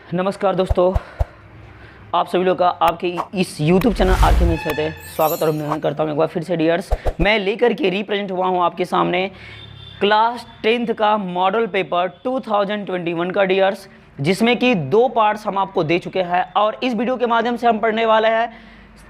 नमस्कार दोस्तों, आप सभी लोग का आपके इस YouTube चैनल आर के में स्वागत और अभिनंदन करता हूँ एक बार फिर से डियर्स। मैं लेकर के रिप्रेजेंट हुआ हूँ आपके सामने क्लास 10th का मॉडल पेपर 2021 का डियर्स, जिसमें कि 2 पार्ट्स हम आपको दे चुके हैं और इस वीडियो के माध्यम से हम पढ़ने वाले हैं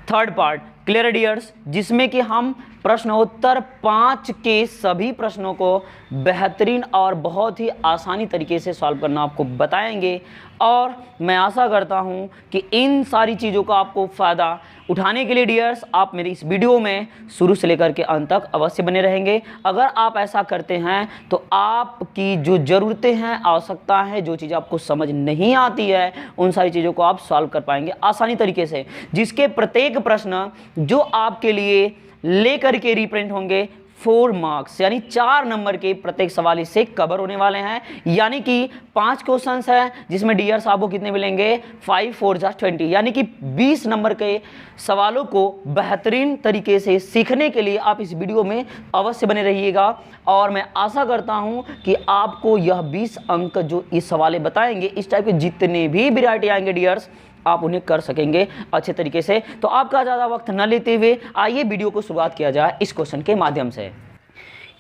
3rd पार्ट। क्लियर डियर्स, जिसमें कि हम प्रश्नोत्तर 5 के सभी प्रश्नों को बेहतरीन और बहुत ही आसानी तरीके से सॉल्व करना आपको बताएंगे और मैं आशा करता हूं कि इन सारी चीज़ों का आपको फ़ायदा उठाने के लिए डियर्स आप मेरी इस वीडियो में शुरू से लेकर के अंत तक अवश्य बने रहेंगे। अगर आप ऐसा करते हैं तो आपकी जो ज़रूरतें हैं, आवश्यकता है, जो चीज़ आपको समझ नहीं आती है, उन सारी चीज़ों को आप सॉल्व कर पाएंगे आसानी तरीके से, जिसके प्रत्येक प्रश्न जो आपके लिए लेकर के रिप्रेजेंट होंगे 4 मार्क्स यानी 4 नंबर के प्रत्येक सवाल इससे कवर होने वाले हैं। यानी कि 5 क्वेश्चंस हैं जिसमें डियर्स आपको कितने मिलेंगे 5 4 20 यानी कि 20 नंबर के सवालों को बेहतरीन तरीके से सीखने के लिए आप इस वीडियो में अवश्य बने रहिएगा और मैं आशा करता हूं कि आपको यह 20 अंक जो इस सवाल बताएंगे, इस टाइप के जितने भी वैरायटी आएंगे डियर्स, आप उन्हें कर सकेंगे अच्छे तरीके से। तो आपका ज़्यादा वक्त न लेते हुए आइए वीडियो को शुरुआत किया जाए इस क्वेश्चन के माध्यम से।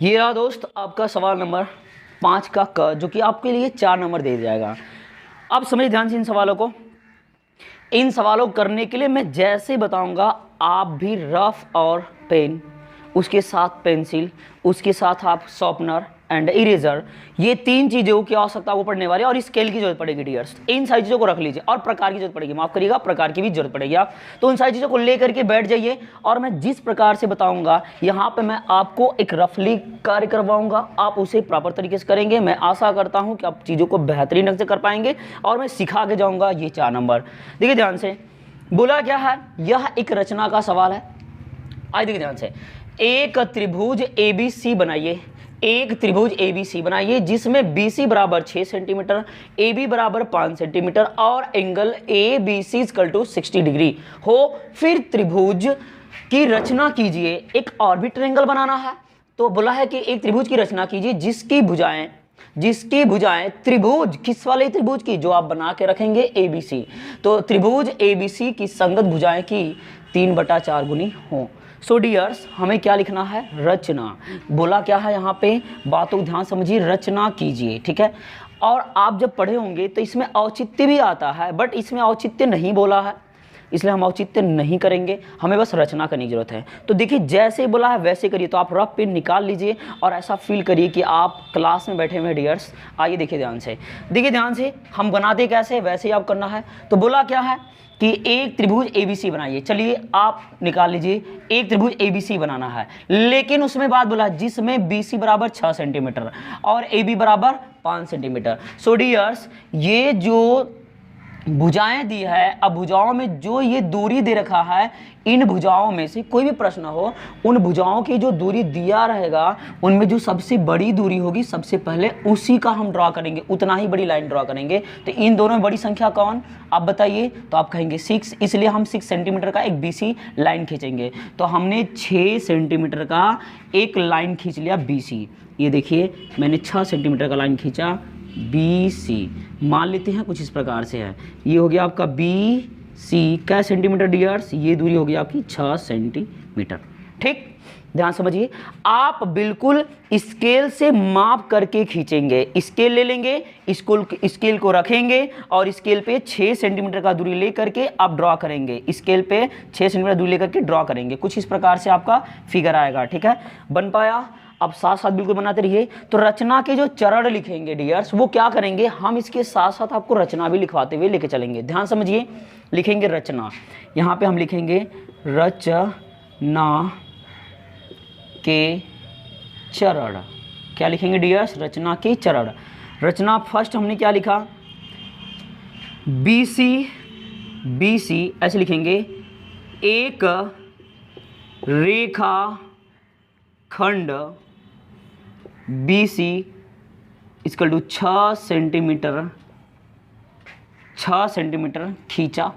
ये रहा दोस्त आपका सवाल नंबर 5 का क, जो कि आपके लिए 4 नंबर दे दिया जाएगा। अब समझिए ध्यान से इन सवालों को। इन सवालों को करने के लिए मैं जैसे बताऊंगा आप भी रफ और पेन, उसके साथ पेंसिल, उसके साथ आप शॉर्पनर एंड इरेजर, ये 3 चीज़ों की आवश्यकता वो पड़ने वाली है और स्केल की जरूरत पड़ेगी डियर्स। इन सारी चीज़ों को रख लीजिए और प्रकार की जरूरत पड़ेगी, माफ करिएगा, प्रकार की भी जरूरत पड़ेगी। आप तो उन सारी चीज़ों को लेकर के बैठ जाइए और मैं जिस प्रकार से बताऊंगा यहाँ पे मैं आपको एक रफली कार्य करवाऊंगा, आप उसे प्रॉपर तरीके से करेंगे। मैं आशा करता हूँ कि आप चीज़ों को बेहतरीन ढंग से कर पाएंगे और मैं सिखा के जाऊँगा ये 4 नंबर। देखिए ध्यान से, बोला क्या है, यह एक रचना का सवाल है। आइए देखिए ध्यान से, एक त्रिभुज ABC बनाइए, एक त्रिभुज ABC बनाइए जिसमें BC बराबर 6 सेंटीमीटर, AB बराबर 5 सेंटीमीटर और एंगल ABC = 60 डिग्री हो। फिर त्रिभुज की रचना कीजिए। एक ऑर्बिट एंगल बनाना है, तो बोला है कि एक त्रिभुज की रचना कीजिए जिसकी भुजाएं त्रिभुज, किस वाले त्रिभुज की, जो आप बना के रखेंगे ABC, तो त्रिभुज ABC की संगत भुजाएं की 3/4 गुनी हो। सो डियर्स, हमें क्या लिखना है, रचना। बोला क्या है यहाँ पे, बातों को ध्यान समझिए, रचना कीजिए, ठीक है। और आप जब पढ़े होंगे तो इसमें औचित्य भी आता है, बट इसमें औचित्य नहीं बोला है, इसलिए हम औचित्य नहीं करेंगे, हमें बस रचना करने की जरूरत है। तो देखिए जैसे बोला है वैसे करिए। तो आप रफ पेन निकाल लीजिए और ऐसा फील करिए कि आप क्लास में बैठे हुए डियर्स। आइए देखिए ध्यान से, देखिए ध्यान से, हम बनाते कैसे वैसे ही आप करना है। तो बोला क्या है कि एक त्रिभुज ABC बनाइए। चलिए आप निकाल लीजिए, एक त्रिभुज ABC बनाना है, लेकिन उसमें बात बोला जिसमें BC बराबर 6 सेंटीमीटर और AB बराबर 5 सेंटीमीटर। सो डियर्स, ये जो भुजाएं दी है, अब भुजाओं में जो ये दूरी दे रखा है, इन भुजाओं में से कोई भी प्रश्न हो, उन भुजाओं की जो दूरी दिया रहेगा उनमें जो सबसे बड़ी दूरी होगी सबसे पहले उसी का हम ड्रॉ करेंगे, उतना ही बड़ी लाइन ड्रॉ करेंगे। तो इन दोनों में बड़ी संख्या कौन, आप बताइए। तो आप कहेंगे 6, इसलिए हम 6 सेंटीमीटर का एक BC लाइन खींचेंगे। तो हमने 6 सेंटीमीटर का एक लाइन खींच लिया BC। ये देखिए मैंने 6 सेंटीमीटर का लाइन खींचा BC, मान लेते हैं कुछ इस प्रकार से है। ये हो गया आपका BC क्या सेंटीमीटर डियर्स, ये दूरी हो गई आपकी 6 सेंटीमीटर। ठीक, ध्यान समझिए, आप बिल्कुल स्केल से माप करके खींचेंगे। स्केल ले लेंगे, स्केल को रखेंगे और स्केल पे 6 सेंटीमीटर का दूरी ले करके आप ड्रॉ करेंगे। स्केल पे 6 सेंटीमीटर दूरी लेकर के ड्रॉ करेंगे। कुछ इस प्रकार से आपका फिगर आएगा, ठीक है, बन पाया। अब साथ साथ बिल्कुल बनाते रहिए। तो रचना के जो चरण लिखेंगे डियर्स, वो क्या करेंगे, हम इसके साथ साथ आपको रचना भी लिखवाते हुए लेके चलेंगे। ध्यान समझिए, लिखेंगे रचना, यहाँ पे हम लिखेंगे रचना के चरण। क्या लिखेंगे डियर्स, रचना के चरण। रचना फर्स्ट हमने क्या लिखा, BC ऐसे लिखेंगे, एक रेखा खंड BC = 6 सेंटीमीटर खींचा।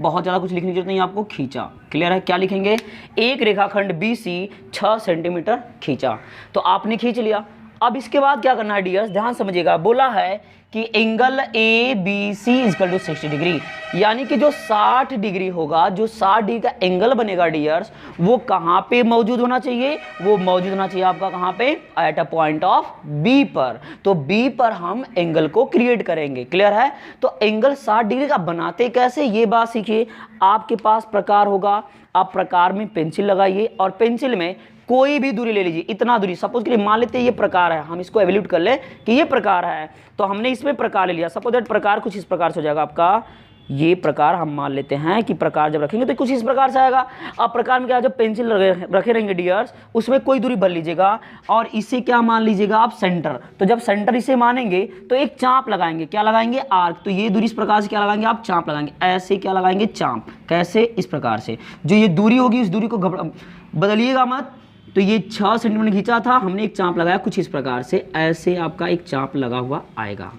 बहुत ज़्यादा कुछ लिखने की जरूरत नहीं आपको, खींचा। क्लियर है, क्या लिखेंगे, एक रेखाखंड BC 6 सेंटीमीटर खींचा। तो आपने खींच लिया। अब इसके बाद क्या करना है डियर्स, ध्यान समझिएगा। बोला है कि angle A B C equal to 60 degree, यानी कि जो 60 डिग्री होगा, जो 60 डिग्री का एंगल बनेगा डियर्स, वो कहाँ पे मौजूद होना चाहिए? वो मौजूद होना चाहिए आपका कहाँ पे? At a point of B पर। तो बी पर हम एंगल को क्रिएट करेंगे। क्लियर है? तो एंगल 60 डिग्री का बनाते कैसे, ये बात सीखिए। आपके पास प्रकार होगा, आप प्रकार में पेंसिल लगाइए और पेंसिल में कोई भी दूरी ले लीजिए, इतना दूरी। सपोज के लिए मान लेते हैं ये प्रकार है, हम इसको एवल्यूट कर ले कि ये प्रकार है, तो हमने इसमें प्रकार ले लिया। सपोज दैट प्रकार कुछ इस प्रकार से हो जाएगा आपका, ये प्रकार हम मान लेते हैं कि प्रकार जब रखेंगे तो कुछ इस प्रकार से आएगा। अब प्रकार में क्या, जब पेंसिल रखे रहेंगे डियर्स, उसमें कोई दूरी भर लीजिएगा और इसे क्या मान लीजिएगा आप? सेंटर। तो जब सेंटर इसे मानेंगे तो एक चाप लगाएंगे, क्या लगाएंगे? आर्क। तो ये दूरी इस प्रकार से क्या लगाएंगे आप? चाप लगाएंगे। ऐसे क्या लगाएंगे? चाप। कैसे? इस प्रकार से। जो ये दूरी होगी, इस दूरी को बदलिएगा मत। तो ये 6 सेंटीमीटर खींचा था, हमने एक चाप लगाया कुछ इस प्रकार से, ऐसे आपका एक चाप लगा हुआ आएगा।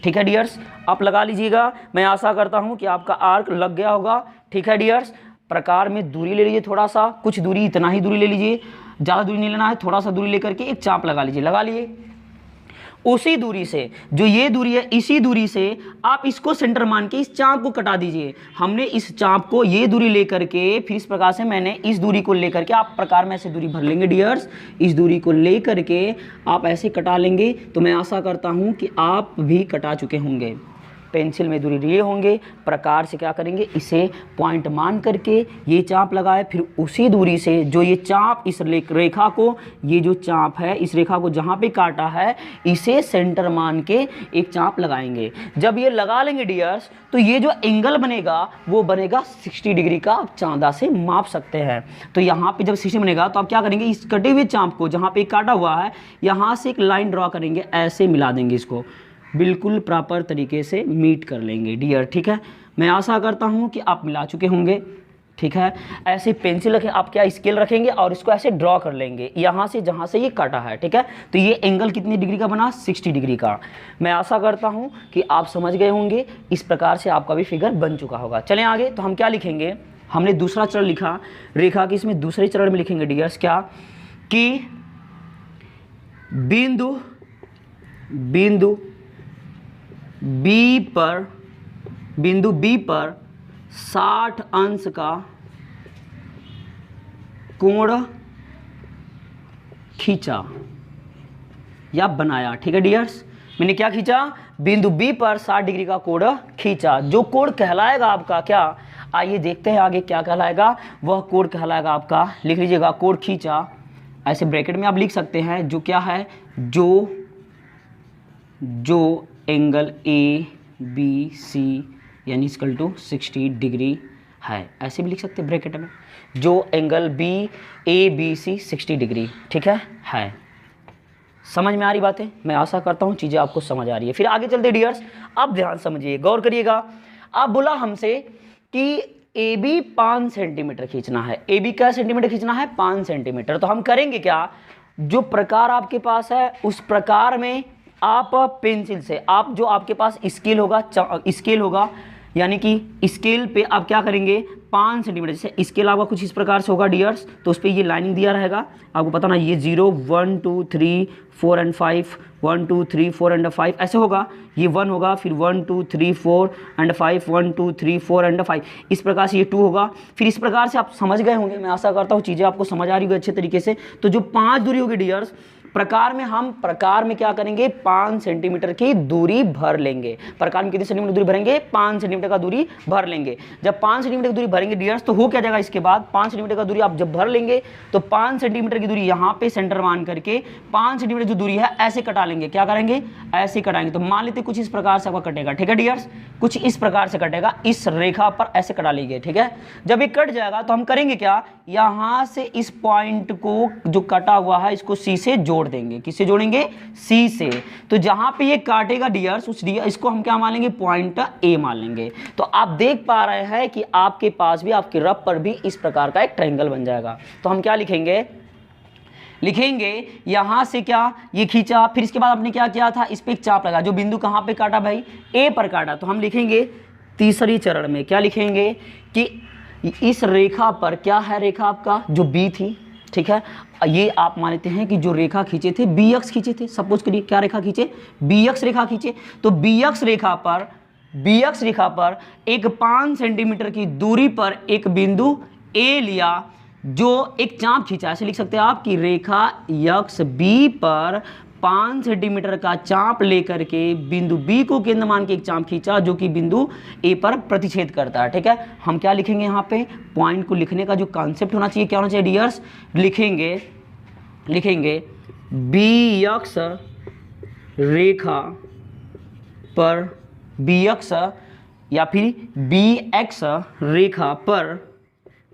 ठीक है डियर्स, आप लगा लीजिएगा। मैं आशा करता हूं कि आपका आर्क लग गया होगा। ठीक है डियर्स, प्रकार में दूरी ले लीजिए, थोड़ा सा, कुछ दूरी, इतना ही दूरी ले लीजिए, ज़्यादा दूरी नहीं लेना है, थोड़ा सा दूरी लेकर के एक चाप लगा लीजिए। लगा लिए, उसी दूरी से, जो ये दूरी है, इसी दूरी से आप इसको सेंटर मान के इस चाप को कटा दीजिए। हमने इस चाप को ये दूरी लेकर के, फिर इस प्रकार से मैंने इस दूरी को लेकर के, आप प्रकार में ऐसे दूरी भर लेंगे डियर्स, इस दूरी को लेकर के आप ऐसे कटा लेंगे। तो मैं आशा करता हूं कि आप भी कटा चुके होंगे, पेंसिल में दूरी लिए होंगे। प्रकार से क्या करेंगे, इसे पॉइंट मान करके ये चाप लगाए, फिर उसी दूरी से जो ये चाप, इस रेखा को, ये जो चाप है, इस रेखा को जहाँ पे काटा है, इसे सेंटर मान के एक चाप लगाएंगे। जब ये लगा लेंगे डियर्स, तो ये जो एंगल बनेगा वो बनेगा 60 डिग्री का। आप चांदा से माप सकते हैं। तो यहाँ पे जब 60 बनेगा तो आप क्या करेंगे, इस कटे हुए चाप को जहाँ पे काटा हुआ है, यहाँ से एक लाइन ड्रॉ करेंगे, ऐसे मिला देंगे, इसको बिल्कुल प्रॉपर तरीके से मीट कर लेंगे डियर। ठीक है, मैं आशा करता हूँ कि आप मिला चुके होंगे। ठीक है, ऐसे पेंसिल रखें, आप क्या स्केल रखेंगे और इसको ऐसे ड्रॉ कर लेंगे यहाँ से, जहाँ से ये काटा है। ठीक है, तो ये एंगल कितनी डिग्री का बना? 60 डिग्री का। मैं आशा करता हूँ कि आप समझ गए होंगे। इस प्रकार से आपका भी फिगर बन चुका होगा। चलें आगे। तो हम क्या लिखेंगे, हमने दूसरा चरण लिखा रेखा की, इसमें दूसरे चरण में लिखेंगे डियर्स क्या, कि बिंदु बी पर 60 अंश का कोण खींचा या बनाया। ठीक है डियर्स, मैंने क्या खींचा? बिंदु बी पर 60 डिग्री का कोण खींचा। जो कोण कहलाएगा आपका क्या, आइए देखते हैं आगे क्या कहलाएगा। वह कोण कहलाएगा आपका, लिख लीजिएगा, कोण खींचा, ऐसे ब्रैकेट में आप लिख सकते हैं, जो क्या है, जो एंगल ए बी सी यानी इक्वल टू 60 डिग्री है, ऐसे भी लिख सकते हैं ब्रैकेट में, जो angle B A B C 60 degree. ठीक है। समझ में आ रही बातें? मैं आशा करता हूँ चीज़ें आपको समझ आ रही है। फिर आगे चलते डियर्स, अब ध्यान समझिए, गौर करिएगा। अब बोला हमसे कि ए बी 5 सेंटीमीटर खींचना है। ए बी क्या सेंटीमीटर खींचना है? 5 सेंटीमीटर। तो हम करेंगे क्या, जो प्रकार आपके पास है उस प्रकार में आप पेंसिल से, आप जो आपके पास स्केल होगा, यानी कि स्केल पे आप क्या करेंगे, 5 सेंटीमीटर, जैसे स्केल आपका कुछ इस प्रकार से होगा डियर्स, तो उस पर ये लाइनिंग दिया रहेगा, आपको पता ना, ये 0 1 2 3 4 एंड 5 1 2 3 4 एंड 5 ऐसे होगा। ये 1 होगा, फिर 1 2 3 4 एंड 5 1 2 3 4 एंड 5, इस प्रकार से ये 2 होगा। फिर इस प्रकार से आप समझ गए होंगे। मैं आशा करता हूँ चीज़ें आपको समझ आ रही होगी अच्छे तरीके से। तो जो 5 दूरी होगी डियर्स, प्रकार में क्या करेंगे, 5 सेंटीमीटर की दूरी भर लेंगे। प्रकार में कितने सेंटीमीटर दूरी भरेंगे? 5 सेंटीमीटर का दूरी भर लेंगे। जब 5 सेंटीमीटर की दूरी भरेंगे डियर्स, तो हो क्या जाएगा, इसके बाद 5 सेंटीमीटर का दूरी आप जब भर लेंगे तो 5 सेंटीमीटर की दूरी यहाँ पे सेंटर मान करके 5 सेंटीमीटर जो दूरी है ऐसे कटा लेंगे। क्या करेंगे? ऐसे कटाएंगे। तो मान लेते कुछ इस प्रकार से आपका कटेगा। ठीक है डियर्स, कुछ इस प्रकार से कटेगा, इस रेखा पर ऐसे कटा लीजिए। ठीक है, जब ये कट जाएगा तो हम करेंगे क्या, यहाँ से इस पॉइंट को जो कटा हुआ है इसको सी से जोड़ देंगे। किससे जोड़ेंगे? सी से। तो जहां पे ये काटेगा डियर्स, इसको हम क्या मान लेंगे, पॉइंट ए मान लेंगे। तो आप देख पा रहे हैं कि आपके पास भी, आपके रफ पर भी इस प्रकार का एक ट्रायंगल बन जाएगा। तो हम क्या लिखेंगे यहां से क्या, ये खींचा, फिर इसके बाद आपने क्या किया था, इस पे एक चाप लगा, जो बिंदु कहां पे काटा भाई, ए पर काटा। तो हम लिखेंगे तीसरी चरण में क्या लिखेंगे कि इस रेखा पर, क्या है रेखा आपका, जो बी थी, ठीक है। ये आप मानते हैं कि जो रेखा खींचे थे बी एक्स खींचे थे, सपोज करिए क्या रेखा खींचे, बी एक्स रेखा खींचे। तो बी एक्स रेखा पर एक 5 सेंटीमीटर की दूरी पर एक बिंदु ए लिया, जो एक चाप खींचा। ऐसे लिख सकते हैं आप कि रेखा यक्स बी पर 5 सेंटीमीटर का चाप लेकर के बिंदु बी को केंद्र मान के एक चाप खींचा, जो कि बिंदु ए पर प्रतिच्छेद करता है। ठीक है, हम क्या लिखेंगे यहाँ पे, पॉइंट को लिखने का जो कॉन्सेप्ट होना चाहिए क्या होना चाहिए डियर्स, लिखेंगे बी एक्स रेखा पर, बी एक्स या फिर बी एक्स रेखा पर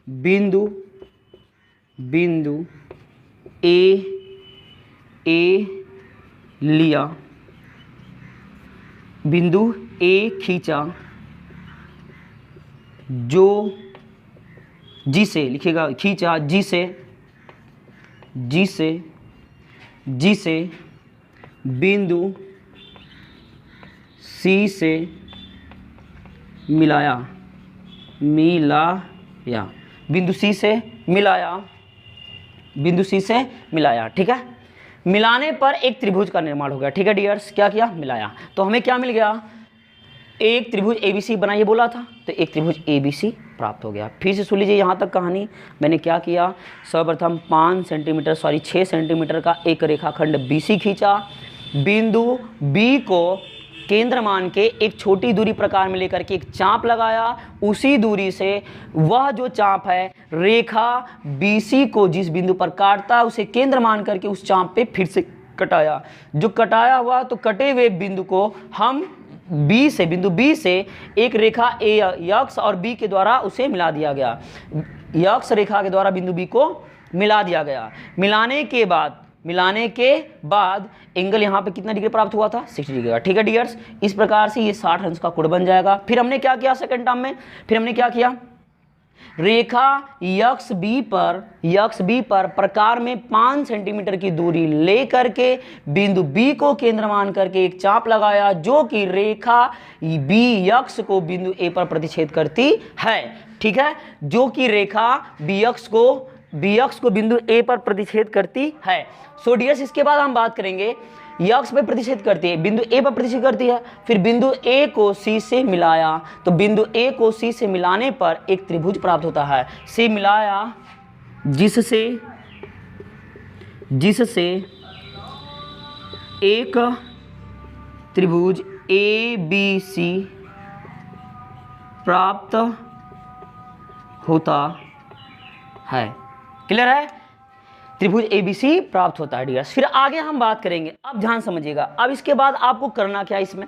बिंदु ए लिया, बिंदु ए खींचा, जो जिसे लिखेगा खींचा, जिसे बिंदु सी से मिलाया, बिंदु सी से मिलाया। ठीक है, मिलाने पर एक त्रिभुज का निर्माण हो गया। ठीक है डियर्स, क्या किया, मिलाया, तो हमें क्या मिल गया, एक त्रिभुज एबीसी बनाइए बोला था, तो एक त्रिभुज एबीसी प्राप्त हो गया। फिर से सुन लीजिए यहाँ तक कहानी। मैंने क्या किया, सर्वप्रथम 6 सेंटीमीटर का एक रेखाखंड बीसी खींचा, बिंदु बी को केंद्र मान के एक छोटी दूरी प्रकार में लेकर के एक चाप लगाया, उसी दूरी से वह जो चाप है रेखा बीसी को जिस बिंदु पर काटता उसे केंद्र मान करके उस चाप पे फिर से कटाया। जो कटाया हुआ तो कटे हुए बिंदु को हम बिंदु बी से एक रेखा ए यक्स और बी के द्वारा उसे मिला दिया गया, यक्स रेखा के द्वारा बिंदु बी को मिला दिया गया। मिलाने के बाद एंगल यहाँ पे कितना डिग्री प्राप्त हुआ था, 60 डिग्री का। ठीक है डियर्स, इस प्रकार से ये 60 अंश का कोण बन जाएगा। फिर हमने क्या किया सेकंड टर्म में, फिर हमने क्या किया, रेखा यक्स बी पर प्रकार में 5 सेंटीमीटर की दूरी लेकर के बिंदु बी को केंद्र मान करके एक चाप लगाया, जो कि रेखा बी यक्स को बिंदु ए पर प्रतिच्छेद करती है। ठीक है, जो कि रेखा बी यक्स को बिंदु ए पर प्रतिच्छेद करती है। सो डियर्स, इसके बाद हम बात करेंगे यक्स पे प्रतिच्छेद करती है, बिंदु ए पर प्रतिच्छेद करती है, फिर बिंदु ए को सी से मिलाया, तो बिंदु ए को सी से मिलाने पर एक त्रिभुज प्राप्त होता है। से मिलाया जिससे एक त्रिभुज ए बी सी प्राप्त होता है। क्लियर है, त्रिभुज एबीसी प्राप्त होता है डियर्स। फिर आगे हम बात करेंगे, अब ध्यान समझिएगा। अब इसके बाद आपको करना क्या है इसमें,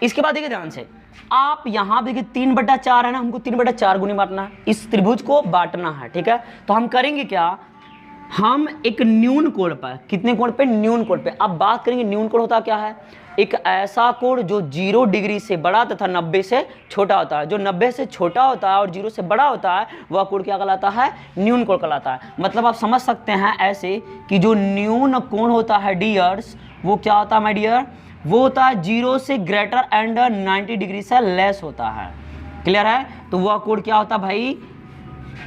इसके बाद देखिए ध्यान से, आप यहाँ देखिए 3/4 है ना, हमको 3/4 गुनी बांटना है, इस त्रिभुज को बांटना है। ठीक है, तो हम करेंगे क्या, हम एक न्यून कोण पर, कितने कोण पे, न्यून कोण पे। अब बात करेंगे न्यून कोण होता क्या है, एक ऐसा कोण जो 0 डिग्री से बड़ा तथा 90 से छोटा होता है। जो 90 से छोटा होता है और 0 से बड़ा होता है वह कोण क्या कहलाता है, न्यून कोण कहलाता है। मतलब आप समझ सकते हैं ऐसे कि जो न्यून कोण होता है डियर्स, वो क्या होता है माय डियर, वो होता है 0 से ग्रेटर एंड 90 डिग्री से लेस होता है। क्लियर है, तो वह कोण क्या होता है भाई,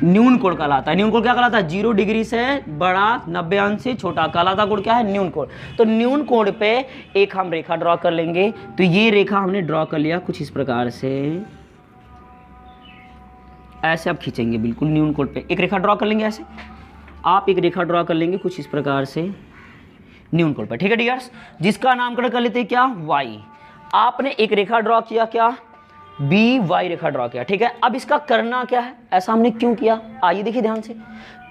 न्यून कोण कहलाता है। न्यून कोण क्या कहलाता है, 0 डिग्री से बड़ा 90 अंश से छोटा कहलाता कोण क्या है, न्यून कोण। तो न्यून कोण पे एक हम रेखा ड्रॉ कर लेंगे। तो ये रेखा हमने ड्रॉ कर लिया कुछ इस प्रकार से, ऐसे आप खींचेंगे बिल्कुल न्यून कोण पे एक रेखा ड्रॉ कर लेंगे। ऐसे आप एक रेखा ड्रॉ कर लेंगे कुछ इस प्रकार से न्यून कोण पे। ठीक है डियर्स, जिसका नामकरण कर लेते हैं क्या, वाई। आपने एक रेखा ड्रॉ किया, क्या, बी वाई रेखा ड्रॉ किया। ठीक है, अब इसका करना क्या है, ऐसा हमने क्यों किया, आइए देखिए ध्यान से।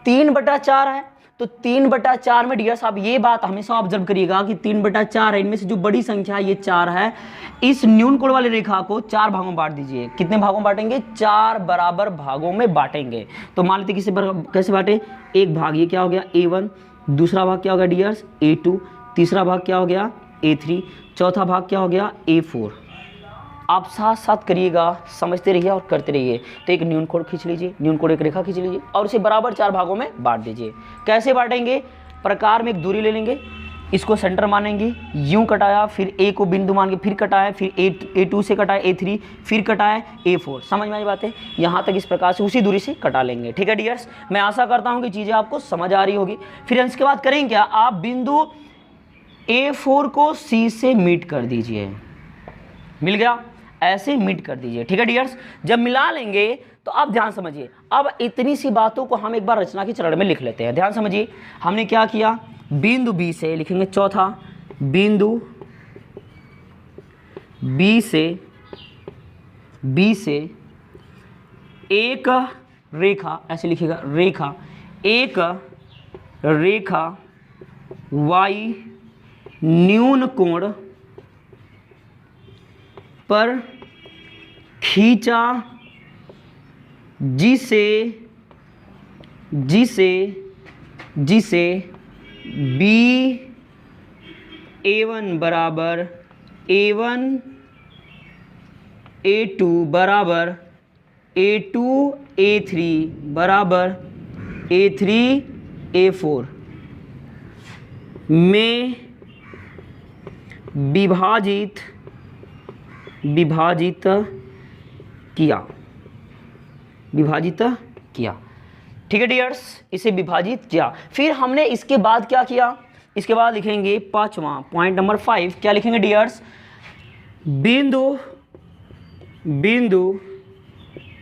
3/4 है, तो 3/4 में डियर्स आप ये बात हमेशा ऑब्जर्व करिएगा कि 3/4 है, इनमें से जो बड़ी संख्या है ये 4 है। इस न्यून कोण वाली रेखा को 4 भागों में बांट दीजिए। कितने भागों में बांटेंगे, 4 बराबर भागों में बांटेंगे। तो मान लेते कैसे बांटे, एक भाग ये क्या हो गया A1, दूसरा भाग क्या हो गया डियर्स A2, तीसरा भाग क्या हो गया A3, चौथा भाग क्या हो गया A4। आप साथ साथ करिएगा, समझते रहिए और करते रहिए। तो एक न्यून कोण खींच लीजिए, न्यून कोण एक रेखा खींच लीजिए और उसे बराबर 4 भागों में बांट दीजिए। कैसे बांटेंगे, प्रकार में एक दूरी ले लेंगे, इसको सेंटर मानेंगे, यूं कटाया, फिर ए को बिंदु मान के फिर कटाया, फिर A2 से कटाया A3, फिर कटाया A4। समझ में आई बात है? यहाँ तक इस प्रकार से उसी दूरी से कटा लेंगे। ठीक है डियर्स, मैं आशा करता हूँ कि चीज़ें आपको समझ आ रही होगी। फिर इसके बाद करेंगे क्या, आप बिंदु A4 को C से मीट कर दीजिए। मिल गया, ऐसे मीट कर दीजिए। ठीक है डियर्स, जब मिला लेंगे तो आप ध्यान समझिए, अब इतनी सी बातों को हम एक बार रचना के चरण में लिख लेते हैं। ध्यान समझिए, हमने क्या किया, बिंदु B से लिखेंगे, चौथा बिंदु B से एक रेखा, ऐसे लिखिएगा रेखा, एक रेखा y न्यून कोण पर खींचा जिसे BA1 बराबर A1 A2 बराबर A2 A3 बराबर A3 A4 में विभाजित किया। ठीक है डियर्स, इसे विभाजित किया। फिर हमने इसके बाद क्या किया, इसके बाद लिखेंगे पांचवा, पॉइंट नंबर 5, क्या लिखेंगे डियर्स, बिंदु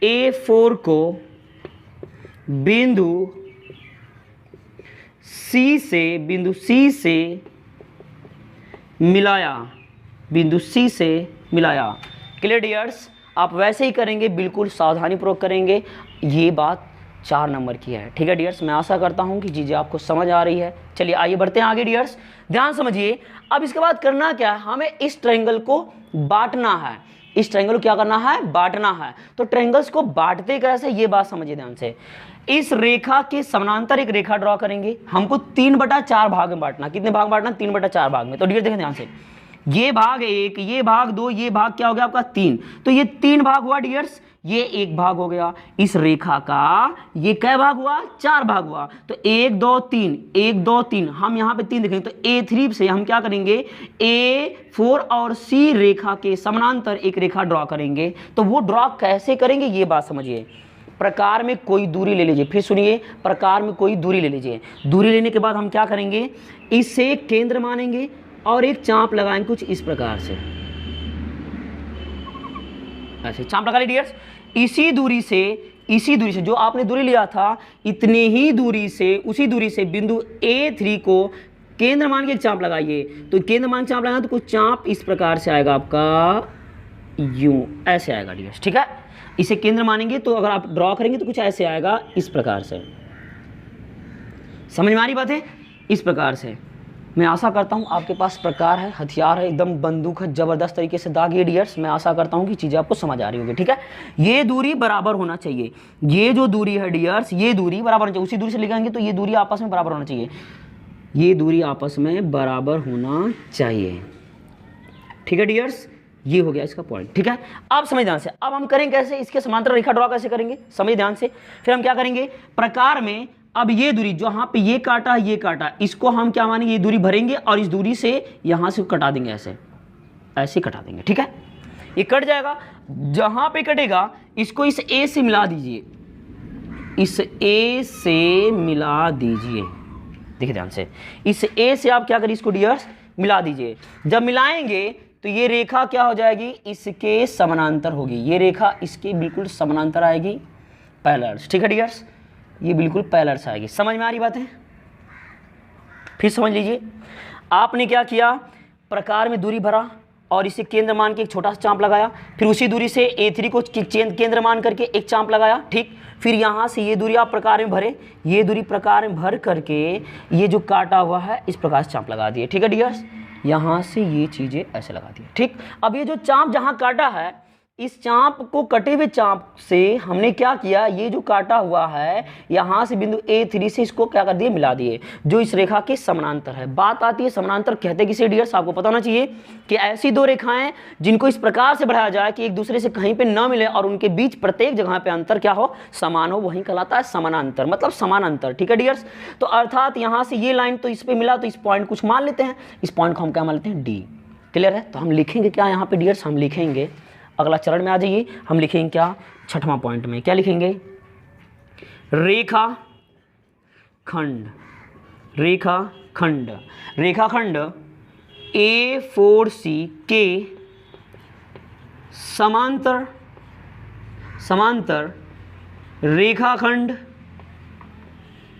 A4 को बिंदु C से मिलाया। क्लियर डियर्स, आप वैसे ही करेंगे, बिल्कुल सावधानी पूर्वक करेंगे। ये बात 4 नंबर की है। ठीक है डियर्स, मैं आशा करता हूँ कि चीज़ें आपको समझ आ रही है। चलिए आइए बढ़ते हैं आगे डियर्स, ध्यान समझिए। अब इसके बाद करना क्या है, हमें इस ट्रायंगल को बांटना है। इस ट्रायंगल को क्या करना है, बांटना है। तो ट्रायंगल्स को बांटते कैसे, ये बात समझिए ध्यान से। इस रेखा के समानांतर एक रेखा ड्रॉ करेंगे। हमको 3/4 भाग में बांटना। कितने भाग बांटना, 3/4 भाग में। तो डियर देखें ध्यान से, ये भाग 1, ये भाग 2, ये भाग क्या हो गया आपका 3। तो ये 3 भाग हुआ डियर्स, ये 1 भाग हो गया। इस रेखा का ये कै भाग हुआ, 4 भाग हुआ। तो 1 2 3, 1 2 3, हम यहाँ पे 3 देखेंगे। तो A3 से हम क्या करेंगे, A4 और C रेखा के समानांतर एक रेखा ड्रॉ करेंगे। तो वो ड्रॉ कैसे करेंगे, ये बात समझिए। प्रकार में कोई दूरी ले लीजिए, फिर सुनिए, प्रकार में कोई दूरी ले लीजिए। दूरी लेने के बाद हम क्या करेंगे, इसे केंद्र मानेंगे और एक चाप लगाएंगे कुछ इस प्रकार से, ऐसे चाप लगा ली डियर्स। इसी दूरी से जो आपने दूरी लिया था, इतने ही दूरी से, उसी दूरी से बिंदु A3 को केंद्र मान के एक चाप लगाइए। तो केंद्र मान चाप लगाना तो कुछ चाप इस प्रकार से आएगा आपका, यूं ऐसे आएगा डियर्स। ठीक है, इसे केंद्र मानेंगे तो अगर आप ड्रॉ करेंगे तो कुछ ऐसे आएगा, इस प्रकार से। समझ में आ रही बात है, इस प्रकार से। मैं आशा करता हूं आपके पास प्रकार है, हथियार है, एकदम बंदूक है, जबरदस्त तरीके से दागिए डियर्स। मैं आशा करता हूं कि चीज़ें आपको समझ आ रही होगी। ठीक है, ये दूरी बराबर होना चाहिए। ये जो दूरी है डियर्स, ये दूरी बराबर होना चाहिए। उसी दूरी से लिखेंगे तो ये दूरी आपस में बराबर होना चाहिए। ये दूरी आपस में बराबर होना चाहिए। ठीक है डियर्स, ये हो गया इसका पॉइंट। ठीक है, आप समझ ध्यान से। अब हम करेंगे कैसे, इसके समांतर रेखा ड्रॉ कैसे करेंगे, समझ ध्यान से। फिर हम क्या करेंगे, प्रकार में अब ये दूरी जहां पे ये काटा, ये काटा, इसको हम क्या मानेंगे, ये दूरी भरेंगे और इस दूरी से यहां से कटा देंगे, ऐसे कटा देंगे। ठीक है, ये कट जाएगा। जहां पे कटेगा इसको इस A से मिला दीजिए, इस A से मिला दीजिए। देखिए ध्यान से, इस A से आप क्या करिए, इसको डियर्स मिला दीजिए। जब मिलाएंगे तो ये रेखा क्या हो जाएगी, इसके समानांतर होगी। ये रेखा इसके बिल्कुल समानांतर आएगी, पैरेलल्स। ठीक है डियर्स, ये बिल्कुल पैरेलल्स आएगी। समझ में आ रही बात है, फिर समझ लीजिए। आपने क्या किया, प्रकार में दूरी भरा और इसे केंद्र मान के एक छोटा सा चांप लगाया। फिर उसी दूरी से A3 को केंद्र मान करके एक चांप लगाया। ठीक, फिर यहाँ से ये दूरी आप प्रकार में भरे, ये दूरी प्रकार में भर करके ये जो काटा हुआ है इस प्रकार से चांप लगा दिए। ठीक है डियर्स, यहाँ से ये चीज़ें ऐसे लगा दी। ठीक, अब ये जो चांप जहाँ काटा है इस चाप को कटे हुए चाप से हमने क्या किया, ये जो काटा हुआ है यहाँ से बिंदु A3 से इसको क्या कर दिए, मिला दिए, जो इस रेखा के समानांतर है। बात आती है समानांतर कहते किसे डियर्स, आपको पता होना चाहिए कि ऐसी दो रेखाएं जिनको इस प्रकार से बढ़ाया जाए कि एक दूसरे से कहीं पे न मिले और उनके बीच प्रत्येक जगह पे अंतर क्या हो, समान हो, वही कहलाता है समानांतर, मतलब समान अंतर। ठीक है डियर्स, तो अर्थात यहाँ से ये लाइन तो इस पे मिला, तो इस पॉइंट कुछ मान लेते हैं, इस पॉइंट को हम क्या मान लेते हैं, डी। क्लियर है, तो हम लिखेंगे क्या यहाँ पे डियर्स, हम लिखेंगे अगला चरण में आ जाइए, हम लिखेंगे क्या, छठवां पॉइंट में क्या लिखेंगे, रेखा खंड, रेखा खंड, रेखाखंड A4C के समांतर, समांतर रेखाखंड,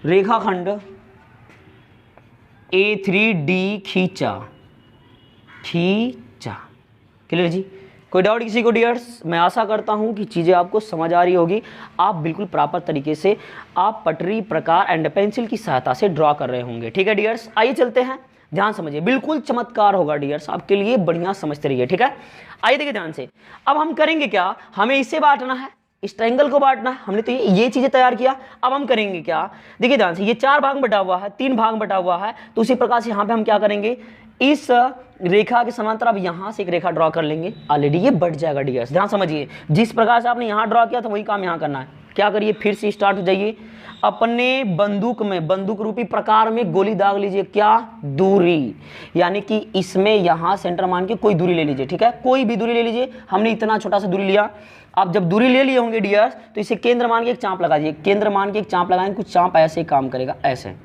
रेखाखंड A3D खींचा, खींचा। क्लियर जी, कोई डाउट किसी को डियर्स? मैं आशा करता हूं कि चीज़ें आपको समझ आ रही होगी, आप बिल्कुल प्रॉपर तरीके से आप पटरी, प्रकार एंड पेंसिल की सहायता से ड्रॉ कर रहे होंगे। ठीक है डियर्स, आइए चलते हैं, ध्यान समझिए, बिल्कुल चमत्कार होगा डियर्स आपके लिए, बढ़िया समझते रहिए। ठीक है, आइए देखिए ध्यान से, अब हम करेंगे क्या, हमें इससे बांटना है, इस ट्रायंगल को बांटना है, हमने तो ये चीजें तैयार किया। अब हम करेंगे क्या, देखिए ध्यान से, ये 4 भाग में बटा हुआ है, 3 भाग में बटा हुआ है, तो उसी प्रकार से यहाँ पे हम क्या करेंगे, इस रेखा के समांतर अब यहाँ से एक रेखा ड्रॉ कर लेंगे, ऑलरेडी ये बढ़ जाएगा डियर्स। ध्यान समझिए, जिस प्रकार से आपने यहाँ ड्रॉ किया था वही काम यहाँ करना है। क्या करिए, फिर से स्टार्ट हो जाइए, अपने बंदूक में, बंदूक रूपी प्रकार में गोली दाग लीजिए, क्या, दूरी, यानी कि इसमें यहाँ सेंटर मान के कोई दूरी ले लीजिए। ठीक है, कोई भी दूरी ले लीजिए, हमने इतना छोटा सा दूरी लिया। आप जब दूरी ले लिए होंगे डियर्स, तो इसे केंद्र मान के एक चांप लगा दीजिए, केंद्र मान के एक चांप लगाएंगे, कुछ चांप ऐसे काम करेगा, ऐसे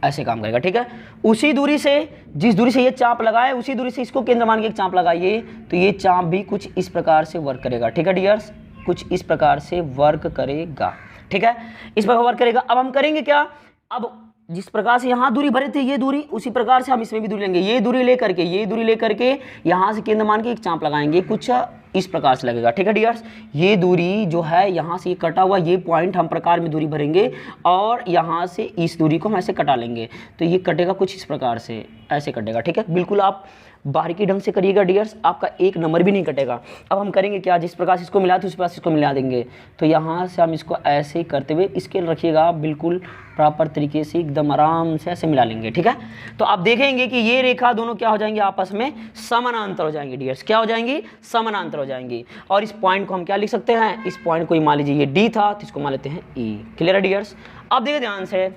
ऐसे काम करेगा। ठीक है, उसी दूरी से, जिस दूरी से ये चांप लगाए उसी दूरी से इसको केंद्र मान के एक चांप लगाइए, तो ये चांप भी कुछ इस प्रकार से वर्क करेगा। ठीक है डियर्स, कुछ इस प्रकार से वर्क करेगा। ठीक है, इस प्रकार वर्क करेगा। अब हम करेंगे क्या, अब जिस प्रकार से यहाँ दूरी भरे थे, ये दूरी, उसी प्रकार से हम इसमें भी दूरी लेंगे, ये दूरी लेकर के, ये दूरी लेकर के यहाँ से केंद्र मान के एक चांप लगाएंगे, कुछ इस प्रकार से लगेगा। ठीक है डियर्स, ये दूरी जो है यहाँ से ये कटा हुआ, ये पॉइंट हम प्रकार में दूरी भरेंगे और यहाँ से इस दूरी को हम ऐसे कटा लेंगे, तो ये कटेगा कुछ इस प्रकार से, ऐसे कटेगा। ठीक है, बिल्कुल आप बारीकी ढंग से करिएगा डियर्स, आपका एक नंबर भी नहीं कटेगा। अब हम करेंगे क्या, जिस प्रकार से इसको मिला था उस प्रकार से इसको मिला देंगे, तो यहाँ से हम इसको ऐसे करते हुए, स्केल रखिएगा बिल्कुल प्रॉपर तरीके से, एकदम आराम से ऐसे मिला लेंगे। ठीक है, तो आप देखेंगे कि ये रेखा दोनों क्या हो जाएंगे, आपस में समानांतर हो जाएंगे डियर्स। क्या हो जाएंगी, समानांतर हो जाएंगी। और इस पॉइंट को हम क्या लिख सकते हैं, इस पॉइंट को मान लीजिए ये डी था, तो इसको मान लेते हैं ई। क्लियर है डियर्स, अब देखिए ध्यान से,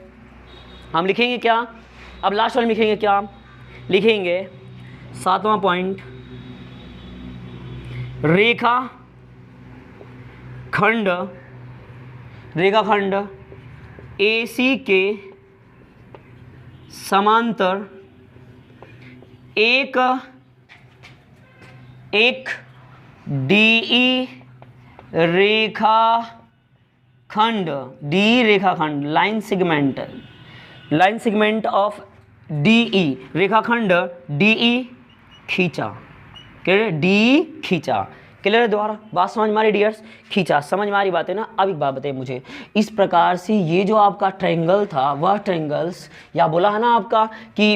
हम लिखेंगे क्या, अब लास्ट वाले लिखेंगे क्या, लिखेंगे 7वां पॉइंट, रेखा खंड, रेखाखंड AC के समांतर एक DE रेखाखंड, DE रेखाखंड, लाइन सेगमेंट ऑफ DE रेखाखंड DE खींचा। क्लियर, DE खींचा। क्लियर है, दोबारा बात समझ में आ रही डियर्स, खींचा, समझ में आ रही बात है ना। अब एक बात बताइए मुझे, इस प्रकार से ये जो आपका ट्रायंगल था, वह ट्रायंगल्स, या बोला है ना आपका कि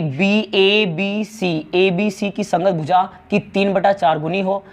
ABC की संगत भुजा की 3/4 गुनी हो,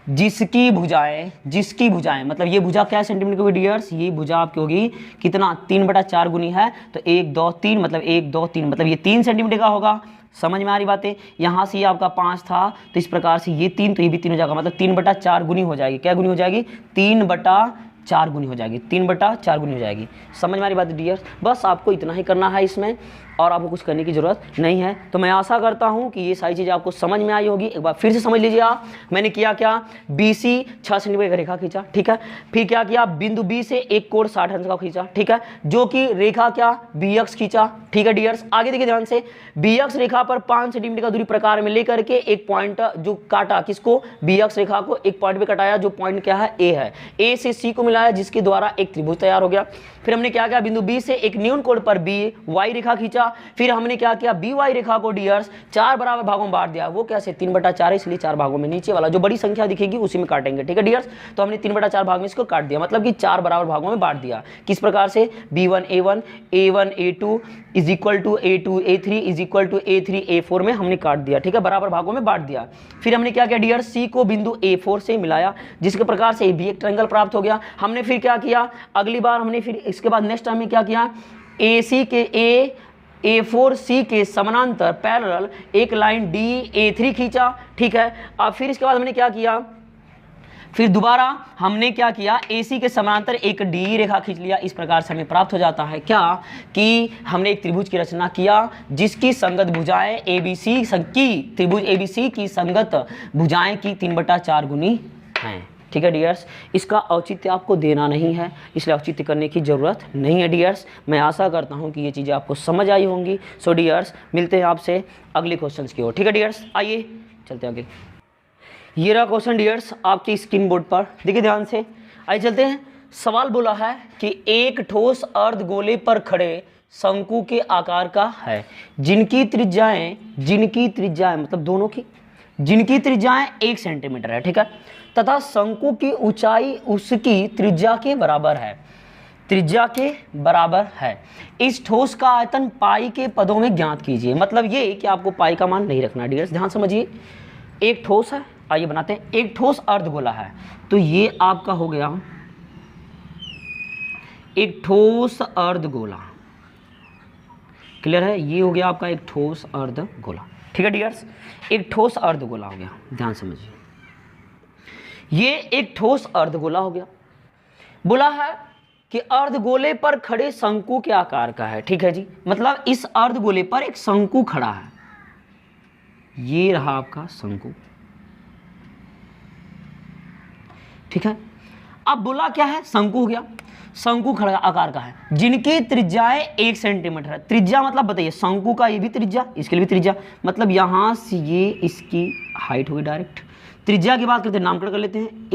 जिसकी भुजाएं मतलब ये भुजा क्या सेंटीमीटर की होगी डियर्स, ये भुजा आपकी होगी कितना, 3/4 गुनी है, तो 1 2 3 मतलब 1 2 3 मतलब ये 3 सेंटीमीटर का होगा। समझ में आ रही बातें, यहाँ से ये आपका 5 था, तो इस प्रकार से ये 3, तो ये भी 3 हो जाएगा, मतलब 3/4 गुनी हो जाएगी। क्या गुनी हो जाएगी, 3/4 गुनी हो जाएगी, 3/4 गुनी हो जाएगी। समझ में आ रही बात डियर्स, बस आपको इतना ही करना है इसमें, और आपको कुछ करने की ज़रूरत नहीं है। तो मैं आशा करता हूं कि ये सारी चीज़ें आपको समझ में आई होगी। एक बार फिर से समझ लीजिए आप, मैंने किया क्या, BC 6 सेंटीमीटर का रेखा खींचा। ठीक है, फिर क्या किया, बिंदु B से एक कोण 60 अंश का खींचा। ठीक है, जो कि रेखा क्या, BX खींचा। ठीक है डियर्स, आगे देखिए ध्यान से, BX रेखा पर 5 सेंटीमीटर का दूरी प्रकार में लेकर के एक पॉइंट जो काटा, किसको, BX रेखा को एक पॉइंट पे कटाया, जो पॉइंट क्या है, A है। A से C को मिला मिलाया जिसके द्वारा एक त्रिभुज तैयार हो गया। फिर हमने क्या किया, बिंदु बी से एक न्यून कोण पर बी वाई रेखा खींचा। फिर हमने क्या किया, बी वाई रेखा को डियर्स 4 बराबर भागों में बांट दिया। वो कैसे, 3/4, इसलिए 4 भागों में, नीचे वाला जो बड़ी संख्या दिखेगी उसी में काटेंगे, ठीक है डियर्स। तो हमने 3/4 भाग में इसको काट दिया, मतलब कि 4 बराबर भागों में बांट दिया। किस प्रकार से, b1 a1 a1 a2 is equal to a2 a3 is equal to a3 a4 में हमने काट दिया, ठीक है, बराबर भागों में बांट दिया। फिर हमने क्या किया डियर, सी को बिंदु a4 से मिलाया, जिसके प्रकार से भी एक ट्रायंगल प्राप्त हो गया। हमने फिर क्या किया, अगली बार हमने फिर इसके बाद नेक्स्ट टाइम में क्या किया, AC के A4C के समानांतर पैरेलल एक लाइन DA3 खींचा, ठीक है। अब फिर इसके बाद हमने क्या किया, फिर दोबारा हमने क्या किया, AC के समानांतर एक D रेखा खींच लिया। इस प्रकार से हमें प्राप्त हो जाता है क्या, कि हमने एक त्रिभुज की रचना किया जिसकी संगत भुजाएं ABC की, त्रिभुज ABC की संगत भुजाएं की 3/4 गुनी हैं, ठीक है डियर्स। इसका औचित्य आपको देना नहीं है, इसलिए औचित्य करने की जरूरत नहीं है डियर्स। मैं आशा करता हूं कि ये चीज़ें आपको समझ आई होंगी। सो डियर्स, मिलते हैं आपसे अगले क्वेश्चंस की ओर, ठीक है डियर्स। आइए चलते हैं आगे। ये रहा क्वेश्चन डियर्स आपकी स्क्रीन बोर्ड पर, देखिए ध्यान से। आइए चलते हैं। सवाल बोला है कि एक ठोस अर्धगोले पर खड़े शंकु के आकार का है, जिनकी त्रिज्याएं मतलब दोनों की, जिनकी त्रिज्याएं 1 सेंटीमीटर है, ठीक है, तथा शंकु की ऊंचाई उसकी त्रिज्या के बराबर है, त्रिज्या के बराबर है। इस ठोस का आयतन पाई के पदों में ज्ञात कीजिए। मतलब ये कि आपको पाई का मान नहीं रखना डियर्स, ध्यान समझिए। एक ठोस है, आइए बनाते हैं। एक ठोस अर्धगोला है, तो ये आपका हो गया एक ठोस अर्धगोला, क्लियर है, ये हो गया आपका एक ठोस अर्धगोला, ठीक है डियर्स। एक ठोस अर्धगोला हो गया, ध्यान समझिए, ये एक ठोस अर्धगोला हो गया। बोला है कि अर्धगोले पर खड़े शंकु के आकार का है, ठीक है जी। मतलब इस अर्धगोले पर एक शंकु खड़ा है, ये रहा आपका शंकु, ठीक है। अब बोला क्या है, शंकु हो गया, शंकु खड़ा आकार का है, जिनकी त्रिज्याएं 1 सेंटीमीटर है। त्रिज्या मतलब बताइए, शंकु का ये भी त्रिज्या, इसके लिए भी त्रिज्या, मतलब यहां से ये इसकी हाइट होगी डायरेक्ट। त्रिज्या की बात करते हैं, नामकरण कर लेते हैं,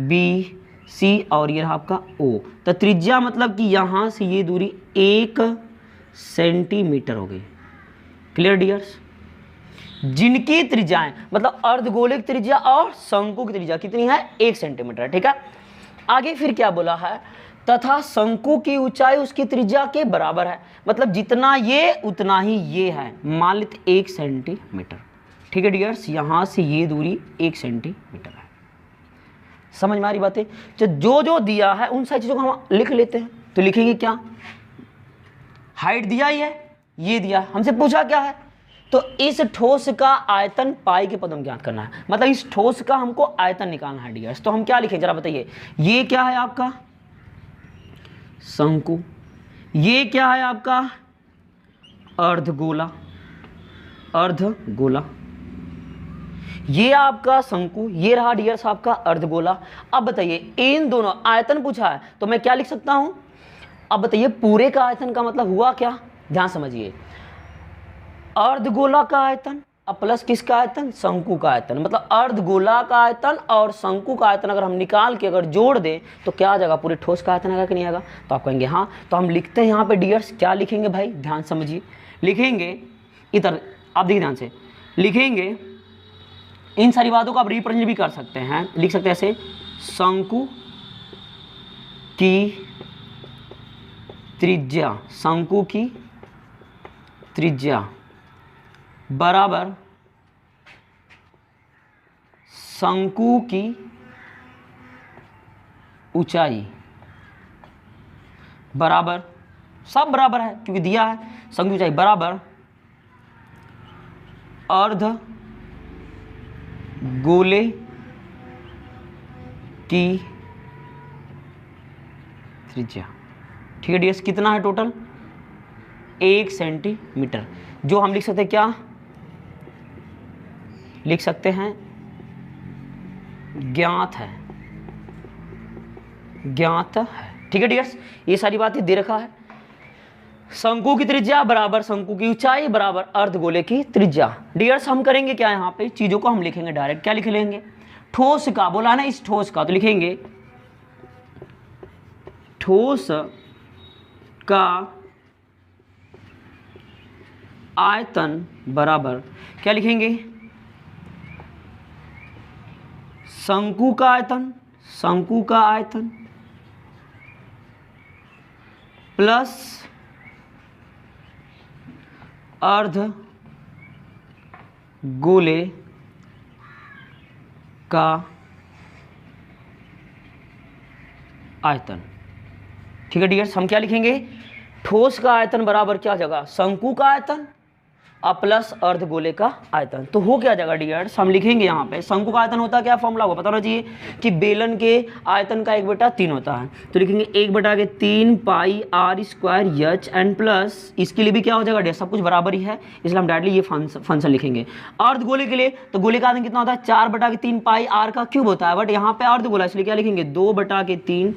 ABC और ये रहा आपका O। तो त्रिज्या मतलब कि यहां से ये दूरी 1 सेंटीमीटर हो गई, क्लियर डियर्स। जिनकी त्रिज्याएं मतलब अर्धगोले की त्रिज्या और शंकु की त्रिज्या कितनी है, 1 सेंटीमीटर, ठीक है। आगे फिर क्या बोला है, तथा शंकु की ऊंचाई उसकी त्रिज्या के बराबर है, मतलब जितना ये उतना ही ये है, मान लेते 1 सेंटीमीटर, ठीक है डियर्स। यहां से ये दूरी 1 सेंटीमीटर है, समझ में आ रही बातें। तो जो जो दिया है उन सारी चीजों को हम लिख लेते हैं। तो लिखेंगे क्या, हाइट दिया ही है, ये दिया, हमसे पूछा क्या है, तो इस ठोस का आयतन पाई के पदों में ज्ञात करना है, मतलब इस ठोस का हमको आयतन निकालना है डियर्स। तो हम क्या लिखें जरा बताइए, ये क्या है आपका शंकु, ये क्या है आपका अर्धगोला, अर्धगोला, ये आपका शंकु, ये रहा डियर्स आपका अर्धगोला। अब बताइए इन दोनों, आयतन पूछा है तो मैं क्या लिख सकता हूं, अब बताइए पूरे का आयतन का मतलब हुआ क्या, ध्यान समझिए। अर्धगोला का आयतन अब प्लस किसका आयतन, शंकु का आयतन, मतलब अर्धगोला का आयतन और शंकु का आयतन अगर हम निकाल के अगर जोड़ दें तो क्या आ जाएगा, पूरे ठोस का आयतन आएगा कि नहीं आएगा। तो आप कहेंगे हाँ। तो हम लिखते हैं यहाँ पे डियर्स, क्या लिखेंगे भाई, ध्यान समझिए। लिखेंगे इधर, आप देखिए ध्यान से, लिखेंगे इन सारी बातों को आप रिप्रेजेंट भी कर सकते हैं, लिख सकते हैं ऐसे, शंकु की त्रिज्या, शंकु की त्रिज्या बराबर शंकु की ऊंचाई बराबर, सब बराबर है क्योंकि दिया है, शंकु की ऊंचाई बराबर अर्ध गोले की त्रिज्या, ठीक है डियर्स। कितना है टोटल, 1 सेंटीमीटर, जो हम लिख सकते हैं क्या, लिख सकते हैं ज्ञात है, ज्ञात है, ठीक है डियर्स। ये सारी बातें दे रखा है, शंकु की त्रिज्या बराबर शंकु की ऊंचाई बराबर अर्धगोले की त्रिज्या। डियर्स हम करेंगे क्या, यहाँ पे चीजों को हम लिखेंगे डायरेक्ट, क्या लिख लेंगे, ठोस का बोला ना, इस ठोस का, तो लिखेंगे ठोस का आयतन बराबर क्या लिखेंगे, शंकु का आयतन, शंकु का आयतन प्लस अर्ध गोले का आयतन। ठीक है डियर्स, हम क्या लिखेंगे, ठोस का आयतन बराबर क्या जगह, शंकु का आयतन और प्लस अर्धगोले का आयतन। तो हो क्या जाएगा डियर्स, हम लिखेंगे यहाँ पे शंकु का आयतन होता है क्या, फॉर्मूला होगा पता होना चाहिए कि बेलन के आयतन का 1/3 होता है। तो लिखेंगे 1/3 pi r square h n plus, इसके लिए भी क्या हो जाएगा डियर्स, सब कुछ बराबर ही है इसलिए हम डायरेक्टली ये फंक्शन लिखेंगे। अर्धगोले के लिए तो गोले का आयतन कितना होता है, 4/3 पाई आर का क्यूब होता है, बट यहाँ पे अर्धगोला इसलिए क्या लिखेंगे 2/3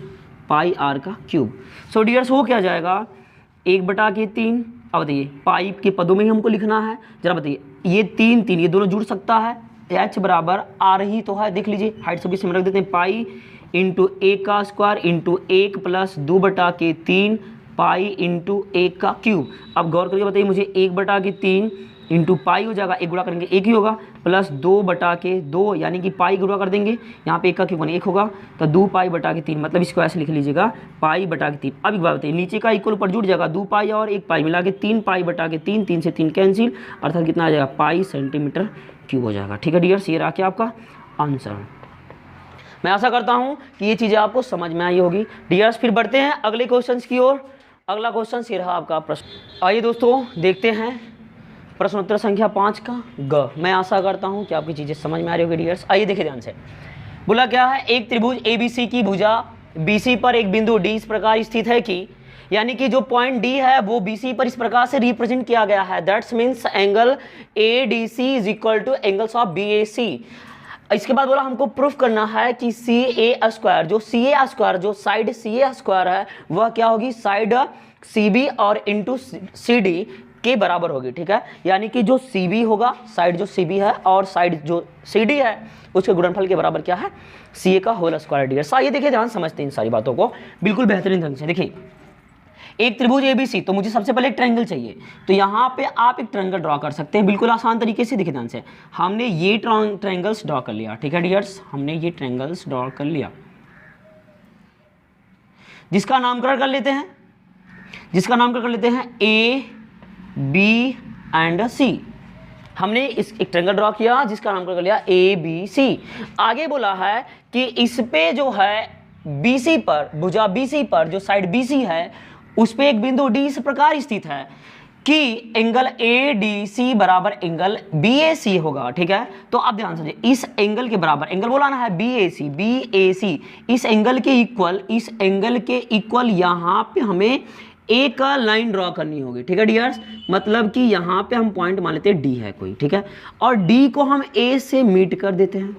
पाई आर का क्यूब। सो डियर्स हो क्या जाएगा 1/3, अब बताइए पाइप के पदों में ही हमको लिखना है, जरा बताइए ये 3 3 ये दोनों जुड़ सकता है, h बराबर आर ही तो है, देख लीजिए हाइट सब इसमें रख देते हैं, पाई इंटू 1 का square into 1 plus 2/3 pi into 1 का क्यूब। अब गौर करके बताइए मुझे 1/3 इंटू पाई हो जाएगा, एक गुणा करेंगे 1 ही होगा, प्लस 2/2 यानी कि पाई गुणा कर देंगे, यहाँ पे 1 का क्यूब बने 1 होगा, तो 2 पाई/3 मतलब इसको ऐसे लिख लीजिएगा पाई/3। अब एक बात बताइए नीचे का इक्वल ऊपर जुड़ जाएगा, 2 पाई और 1 पाई मिला के 3 पाई/3, 3 से 3 कैंसिल, अर्थात कितना आ जाएगा पाई सेंटीमीटर क्यूब हो जाएगा। ठीक है डियर्स, ये रहा क्या आपका आंसर। मैं आशा करता हूँ कि ये चीज़ें आपको समझ में आई होगी डियर्स। फिर बढ़ते हैं अगले क्वेश्चन की ओर। अगला क्वेश्चन ये रहा आपका प्रश्न। आइए दोस्तों देखते हैं प्रश्न उत्तर संख्या 5 का ग। मैं आशा करता हूं कि आपकी चीजें समझ में आ रही होगी डियर्स। आइए देखिए ध्यान से, बोला क्या है, एक त्रिभुज ABC की भुजा BC पर एक बिंदु D इस प्रकार स्थित है कि, यानी कि जो पॉइंट D है वो BC पर इस प्रकार से रिप्रेजेंट किया गया है, that's means angle ADC is equal two angles of BAC। इसके बाद बोला हमको प्रूफ करना है कि CA स्क्वायर, जो CA स्क्वायर जो साइड CA स्क्वायर है वह क्या होगी, साइड CB और इंटू CD के बराबर होगी। ठीक है, यानी कि जो CB होगा, साइड जो CB है और साइड जो CD है उसके गुणनफल के बराबर क्या है, CA का होल स्क्वायर डियर्स। ये देखिए ध्यान समझते हैं इन सारी बातों को बिल्कुल बेहतरीन ढंग से। देखिए एक त्रिभुज ABC, तो मुझे सबसे पहले एक ट्रायंगल चाहिए, तो यहाँ पे आप एक ट्रायंगल ड्रॉ कर सकते हैं बिल्कुल आसान तरीके से। देखिए ध्यान से, हमने ये ट्रायंगल्स ड्रॉ कर लिया। ठीक है डियर्स, हमने ये ट्रायंगल्स ड्रॉ कर लिया, जिसका नामकरण कर लेते हैं, A B एंड C। हमने इस एक ट्रायंगल ड्रॉ किया जिसका नामकरण कर लिया ABC। आगे बोला है कि इस पे जो है BC पर, भुजा BC पर जो साइड BC है उस पे एक बिंदु D इस प्रकार स्थित है कि एंगल ADC बराबर एंगल BAC होगा। ठीक है, तो आप ध्यान समझिए, इस एंगल के बराबर, एंगल बोलाना है BAC, इस एंगल के इक्वल यहाँ पे हमें एक लाइन ड्रॉ करनी होगी। ठीक है डियर्स, मतलब कि यहाँ पे हम पॉइंट मान लेते हैं D है कोई। ठीक है, और D को हम A से मीट कर देते हैं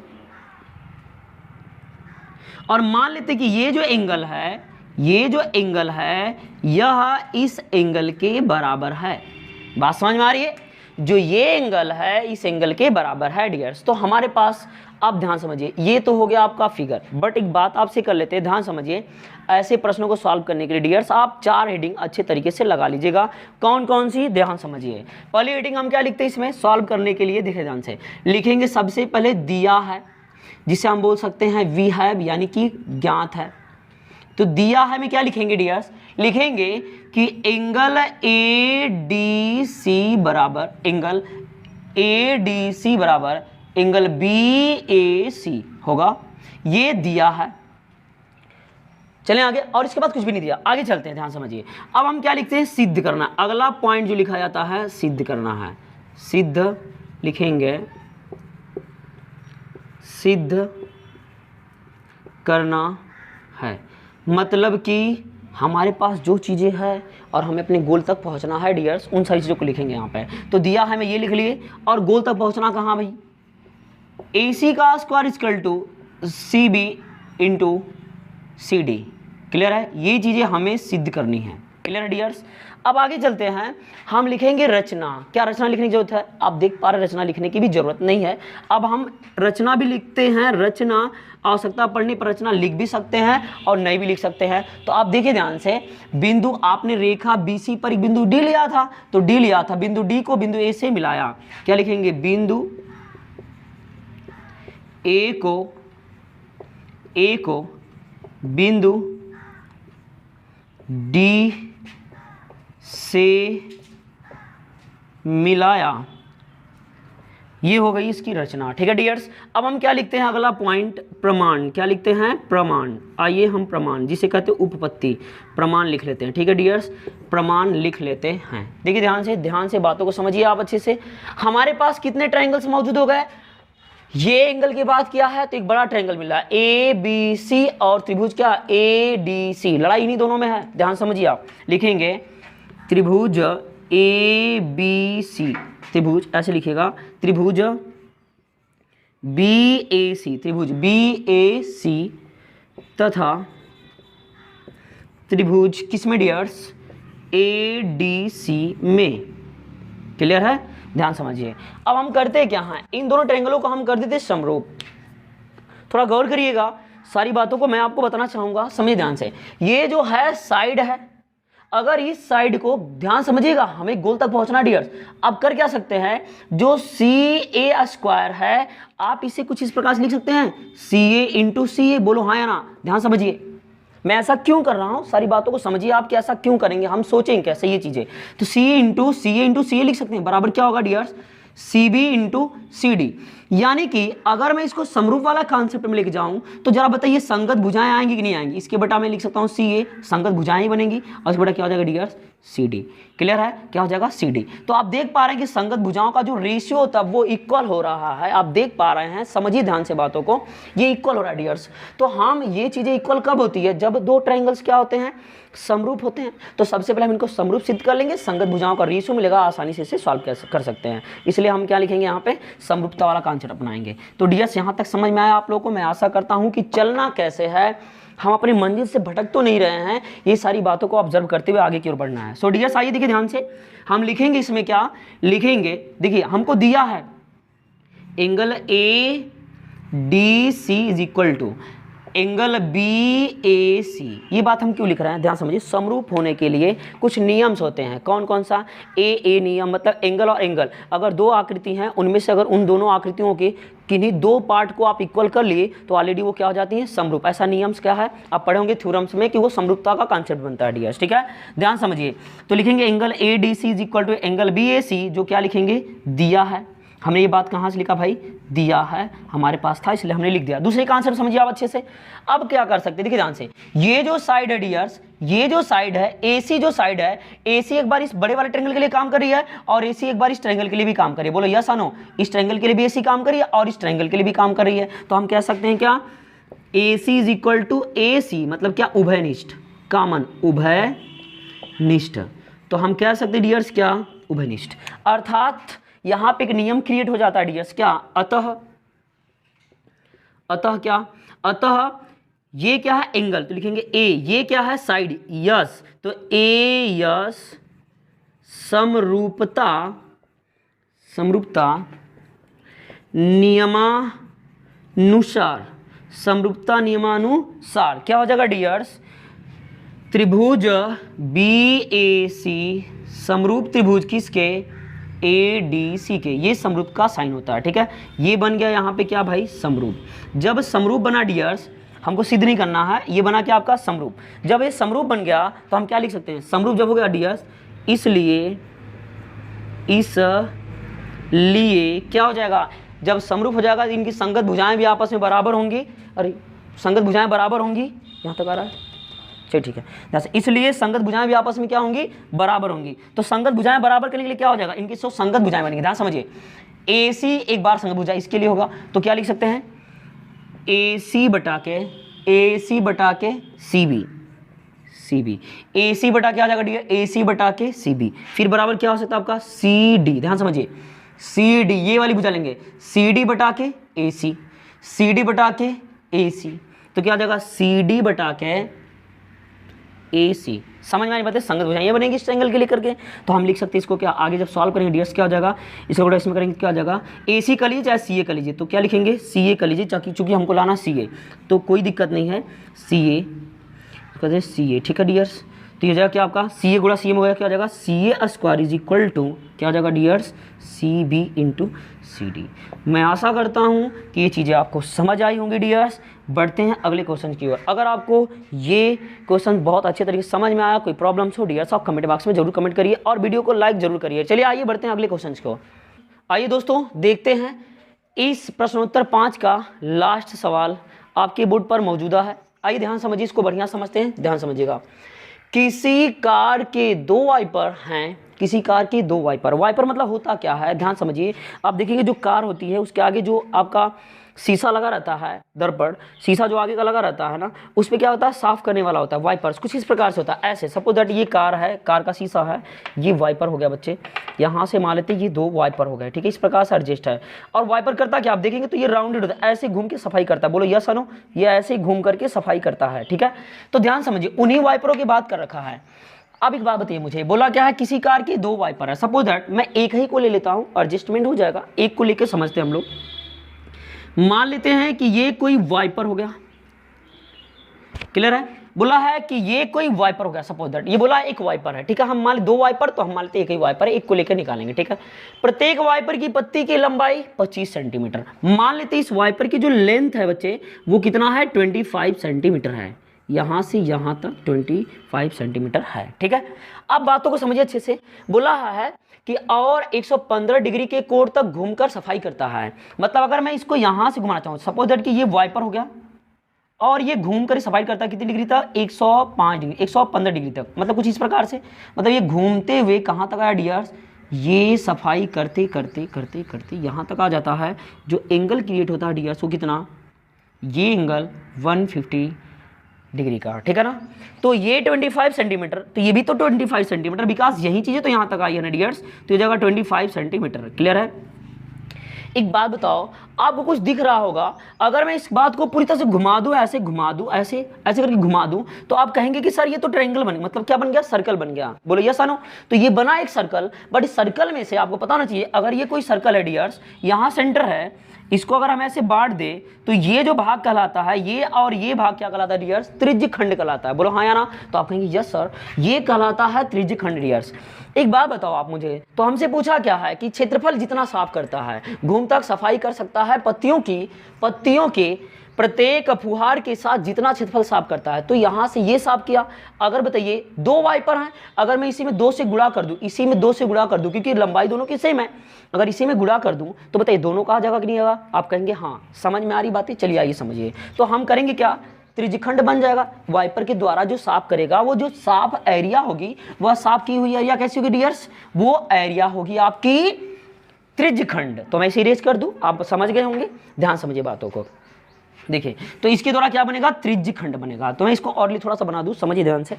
और मान लेते हैं कि ये जो एंगल है यह इस एंगल के बराबर है। बात समझ में आ रही है, जो ये एंगल है इस एंगल के बराबर है डियर्स। तो हमारे पास, आप ध्यान समझिए, ये तो हो गया आपका फिगर, बट एक बात आपसे कर लेते हैं, ध्यान समझिए, ऐसे प्रश्नों को सॉल्व करने के लिए डियर्स आप 4 हेडिंग अच्छे तरीके से लगा लीजिएगा। कौन कौन सी, ध्यान समझिए। पहली हेडिंग हम क्या लिखते हैं इसमें सॉल्व करने के लिए, देखिए ध्यान से, लिखेंगे सबसे पहले दिया है, जिसे हम बोल सकते हैं वी हैव, यानी कि ज्ञात है। तो दिया है में क्या लिखेंगे डियर्स, लिखेंगे कि एंगल ADC बराबर एंगल BAC होगा, ये दिया है। चलें आगे, और इसके बाद कुछ भी नहीं दिया, आगे चलते हैं, ध्यान समझिए। अब हम क्या लिखते हैं, सिद्ध करना। अगला पॉइंट जो लिखा जाता है सिद्ध करना है, सिद्ध लिखेंगे, सिद्ध करना है, मतलब कि हमारे पास जो चीज़ें हैं और हमें अपने गोल तक पहुंचना है डियर्स, उन सारी चीज़ों को लिखेंगे यहाँ पे। तो दिया है मैं ये लिख लिए, और गोल तक पहुंचना कहाँ भाई, AC का square equal to CB into CD। Clear है, ये चीज़ें हमें सिद्ध करनी है। Clear dears. अब आगे चलते हैं, हम लिखेंगे रचना। क्या रचना लिखने की जरूरत है? आप देख पा रहे रचना लिखने की भी जरूरत नहीं है। अब हम रचना भी लिखते हैं। रचना आवश्यकता पड़ने पर रचना लिख भी सकते हैं और नहीं भी लिख सकते हैं। तो आप देखिए ध्यान से, बिंदु आपने रेखा BC पर एक बिंदु D लिया था, तो D लिया था, बिंदु D को बिंदु A से मिलाया। क्या लिखेंगे? बिंदु A को बिंदु D से मिलाया। ये हो गई इसकी रचना। ठीक है डियर्स। अब हम क्या लिखते हैं? अगला पॉइंट प्रमाण। क्या लिखते हैं? प्रमाण। आइए हम प्रमाण, जिसे कहते हैं उपपत्ति, प्रमाण लिख लेते हैं। ठीक है डियर्स, प्रमाण लिख लेते हैं। देखिए ध्यान से बातों को समझिए आप अच्छे से। हमारे पास कितने ट्रायंगल्स मौजूद हो गए? ये एंगल की बात किया है तो एक बड़ा ट्रायंगल मिला है ABC, और त्रिभुज क्या? ADC। लड़ाई इन्हीं दोनों में है, ध्यान समझिए आप। लिखेंगे त्रिभुज ABC, त्रिभुज ऐसे लिखेगा, त्रिभुज BAC, त्रिभुज BAC तथा त्रिभुज किसमें डियर्स? ADC में। क्लियर है? ध्यान समझिए। अब हम करते क्या हैं? इन दोनों ट्रायंगलों को हम कर देते समरूप। थोड़ा गौर करिएगा, सारी बातों को मैं आपको बताना चाहूंगा, समझिए ध्यान से। ये जो है साइड है, अगर इस साइड को ध्यान समझिएगा, हमें गोल तक पहुंचना डियर्स। अब कर क्या सकते हैं? जो CA² है, आप इसे कुछ इस प्रकार से लिख सकते हैं, CA इंटू CA। बोलो हाँ या ना? ध्यान समझिए, मैं ऐसा क्यों कर रहा हूं, सारी बातों को समझिए आप कि ऐसा क्यों करेंगे, हम सोचेंगे कैसे ये चीजें। तो CA इंटू CA लिख सकते हैं, बराबर क्या होगा डियर्स? CB into CD। यानी कि अगर मैं इसको समरूप वाला कॉन्सेप्ट में लेके जाऊं तो जरा बताइए, संगत भुजाएं आएंगी कि नहीं आएंगी? इसके बटा मैं लिख सकता हूं CA, संगत भुजाएं ही बनेंगी, और इसके बटा क्या हो जाएगा डियर्स? CD। क्लियर है? क्या हो जाएगा? CD। तो आप देख पा रहे हैं कि संगत भुजाओं का जो रेशियो होता है वो इक्वल हो रहा है। आप देख पा रहे हैं, समझिए ध्यान से बातों को, ये इक्वल हो रहा है डियर्स। तो हम ये चीजें इक्वल कब होती है? जब दो ट्रायंगल्स क्या होते हैं? समरूप होते हैं। तो सबसे पहले हम इनको समरूप सिद्ध कर लेंगे, संगत भुजाओं का रेशियो मिलेगा, आसानी से इसे सॉल्व कर सकते हैं। इसलिए हम क्या लिखेंगे यहाँ पे? समरूपता वाला कॉन्सेप्ट अपनाएंगे। तो डियर्स यहाँ तक समझ में आया आप लोगों को? मैं आशा करता हूँ कि चलना कैसे है, हम अपनी मंजिल से भटक तो नहीं रहे हैं, ये सारी बातों को ऑब्जर्व करते हुए आगे की ओर बढ़ना है। सो डियर्स आइए देखिए ध्यान से, हम लिखेंगे इसमें क्या लिखेंगे? देखिए हमको दिया है angle ADC is equal to angle BAC। ये बात हम क्यों लिख रहे हैं? ध्यान समझिए, समरूप होने के लिए कुछ नियम्स होते हैं। कौन कौन सा? A नियम, मतलब एंगल और एंगल, अगर दो आकृति हैं उनमें से अगर उन दोनों आकृतियों के किन्हीं दो पार्ट को आप इक्वल कर लिए तो ऑलरेडी वो क्या हो जाती हैं? समरूप। ऐसा नियम्स क्या है? आप पढ़े होंगे थ्योरम्स में कि वो समरूपता का कॉन्सेप्ट बनता है डियर्स। ठीक है, ध्यान समझिए। तो लिखेंगे angle ADC is equal to angle BAC, जो क्या लिखेंगे? दिया है। हमने ये बात कहाँ से लिखा भाई? दिया है, हमारे पास था इसलिए हमने लिख दिया। दूसरे कॉन्सेप्ट समझिए आप अच्छे से। अब क्या कर सकते हैं? देखिए ध्यान से, ये जो साइड है डियर्स, ये जो साइड है AC, जो साइड है AC एक बार इस बड़े वाले ट्रायंगल के लिए काम कर रही है और AC एक बार इस ट्रायंगल के लिए भी काम कर रही है। बोलो यस या नो? इस ट्रायंगल के लिए भी AC काम कर रही है और इस ट्रायंगल के लिए भी काम कर रही है। तो हम कह सकते हैं क्या? AC is equal to AC, मतलब क्या? उभयनिष्ठ, कॉमन, उभयनिष्ठ। तो हम कह सकते हैं डियर्स क्या? उभयनिष्ठ। अर्थात यहां पे एक नियम क्रिएट हो जाता है डियर्स, क्या? अतः क्या? अतः ये क्या है? एंगल, तो लिखेंगे A। ये क्या है? साइड, यस, तो A यस समरूपता नियमानुसार, समरूपता नियमानुसार क्या हो जाएगा डियर्स? त्रिभुज BAC समरूप त्रिभुज किसके? ADC के। ये समरूप का साइन होता है। ठीक है, ये बन गया यहाँ पे क्या भाई? समरूप। जब समरूप बना डियर्स, हमको सिद्ध नहीं करना है, ये बना क्या आपका? समरूप। जब ये समरूप बन गया तो हम क्या लिख सकते हैं? समरूप जब हो गया डियर्स, इसलिए क्या हो जाएगा? जब समरूप हो जाएगा इनकी संगत भुजाएं भी आपस में बराबर होंगी। अरे संगत भुजाएं बराबर होंगी, यहाँ तक आ रहा है? ठीक है, जैसे इसलिए संगत भुजाएं भी आपस में क्या होंगी? बराबर होंगी। तो संगत भुजाएं बराबर करने के लिए क्या हो जाएगा? इनकी संगत भुजाएं बनेंगी। ध्यान समझिए, AC एक बार संगत भुजा इसके लिए होगा, तो क्या लिख सकते हैं? AC बटा के CB, AC बटा क्या आ जाएगा डियर? AC बटा के CB। फिर बराबर क्या हो सकता है आपका? CD। ध्यान समझिए, CD ये वाली भुजा लेंगे, CD बटा के AC, CD बटा के AC। तो क्या आ जाएगा? CD बटा के AC। समझ में आई बात है, संगत भुजाएं बनेगी इस एंगल के लिए करके, तो हम लिख सकते हैं इसको क्या, आगे जब सॉल्व करेंगे डियर्स क्या हो जाएगा, इसको अगर इसमें करेंगे क्या हो जाएगा, AC कर लीजिए चाहे CA कर लीजिए, तो क्या लिखेंगे CA कर लीजिए, चूँकि हमको लाना CA, तो कोई दिक्कत नहीं है, CA ठीक है डियर्स। तो ये जाएगा क्या आपका CA गुणा CM हो गया, क्या हो जाएगा CA square is equal to क्या हो जाएगा डियर्स CB इंटू CD। मैं आशा करता हूँ कि ये चीज़ें आपको समझ आई होंगी डियर्स। बढ़ते हैं अगले क्वेश्चन की ओर। अगर आपको ये क्वेश्चन बहुत अच्छे तरीके से समझ में आया, कोई प्रॉब्लम्स हो डियर्स, आप कमेंट बॉक्स में जरूर कमेंट करिए और वीडियो को लाइक जरूर करिए। चलिए आइए बढ़ते हैं अगले क्वेश्चन की ओर। आइए दोस्तों देखते हैं इस प्रश्नोत्तर 5 का लास्ट सवाल आपके बोर्ड पर मौजूदा है। आइए ध्यान समझिए, इसको बढ़िया समझते हैं, ध्यान समझिएगा। किसी कार के 2 वाइपर हैं, किसी कार के 2 वाइपर, वाइपर मतलब होता क्या है, ध्यान समझिए। आप देखेंगे जो कार होती है उसके आगे जो आपका शीशा लगा रहता है, दर्पण शीशा जो आगे का लगा रहता है ना, उस पर क्या होता है, साफ करने वाला होता है, वाइपर्स कुछ इस प्रकार से होता है। ऐसे सपोज दैट ये कार है, कार का शीशा है, ये वाइपर हो गया बच्चे, यहाँ से मान लेते ये 2 वाइपर हो गए, ठीक है, इस प्रकार से एडजस्ट है। और वाइपर करता क्या, आप देखेंगे तो ये राउंडेड होता है, ऐसे घूम के सफाई करता है, बोलो यस नो, ये ऐसे घूम करके सफाई करता है, ठीक है। तो ध्यान समझिए, उन्हीं वाइपरों की बात कर रखा है। अब एक बात बताइए मुझे, बोला क्या है, किसी कार के 2 वाइपर है। सपोज दैट मैं एक ही को ले लेता हूँ, एडजस्टमेंट हो जाएगा, एक को लेकर समझते हैं हम लोग। मान लेते हैं कि ये कोई वाइपर हो गया, क्लियर है, बोला है कि ये कोई वाइपर हो गया, सपोज दैट ये बोला एक वाइपर है, ठीक है। हम मान 2 वाइपर, तो हम मान लेते एक ही वाइपर है, एक को लेकर निकालेंगे, ठीक है। प्रत्येक वाइपर की पत्ती की लंबाई 25 सेंटीमीटर। मान लेते इस वाइपर की जो लेंथ है बच्चे वो कितना है, 25 सेंटीमीटर है, यहाँ से यहाँ तक 25 सेंटीमीटर है, ठीक है। अब बातों को समझिए अच्छे से, बोला है कि और 115 डिग्री के कोण तक घूमकर सफाई करता है। मतलब अगर मैं इसको यहाँ से घुमाना चाहूँ, सपोज दैट कि ये वाइपर हो गया और ये घूमकर सफाई करता है, कितनी डिग्री तक, 105 डिग्री, 115 डिग्री तक, मतलब कुछ इस प्रकार से, मतलब ये घूमते हुए कहाँ तक आया डियर्स, ये सफाई करते करते करते करते यहाँ तक आ जाता है। जो एंगल क्रिएट होता है डियर्स वो कितना, ये एंगल 150 डिग्री का, ठीक है ना। तो ये 25 सेंटीमीटर, तो ये भी तो 25 सेंटीमीटर, बिकॉज यही चीज़ें तो यहाँ तक आई है ना डियर्स, तो ये जगह 25 सेंटीमीटर, क्लियर है। एक बात बताओ, आपको कुछ दिख रहा होगा, अगर मैं इस बात को पूरी तरह से घुमा दूं, ऐसे घुमा दूं, ऐसे ऐसे करके घुमा दूं, तो आप कहेंगे कि सर ये तो ट्रायंगल बन गया, मतलब क्या बन गया, सर्कल बन गया। बोलो यस या नो। तो ये बना एक सर्कल, बट इस सर्कल में से आपको पता होना चाहिए, अगर ये कोई सर्कल है डियर्स, यहाँ सेंटर है, इसको अगर हम ऐसे बांट दे तो ये जो भाग कहलाता है, ये और ये भाग क्या कहलाता है डियर्स, त्रिज्य खंड कहलाता है। बोलो हाँ या ना। तो आप कहेंगे यस सर, ये कहलाता है त्रिज्य खंड डियर्स। एक बात बताओ आप मुझे, तो हमसे पूछा क्या है कि क्षेत्रफल जितना साफ करता है, घूम तक सफाई कर सकता है, पत्तियों के प्रत्येक फुहार के साथ जितना क्षेत्रफल साफ करता है, तो यहाँ से ये साफ किया। अगर बताइए 2 वाइपर हैं, अगर मैं इसी में 2 से गुणा कर दूं, इसी में 2 से गुणा कर दूं, क्योंकि लंबाई दोनों की सेम है, अगर इसी में गुणा कर दूं तो बताइए दोनों का आ जाएगा कि नहीं आएगा। आप कहेंगे हाँ, समझ में आ रही बातें, चलिए आइए समझिए। तो हम करेंगे क्या, त्रिज्यखंड बन जाएगा, वाइपर के द्वारा जो साफ करेगा, वो जो साफ एरिया होगी, वह साफ की हुई एरिया कैसी होगी डियर्स, वो एरिया होगी आपकी त्रिज्यखंड। तो मैं इसे इरेज कर दूं, आप समझ गए होंगे, ध्यान समझिए बातों को। देखिए तो इसके द्वारा क्या बनेगा, त्रिज्यखंड बनेगा। तो मैं इसको और थोड़ा सा बना दूं, समझिए ध्यान से।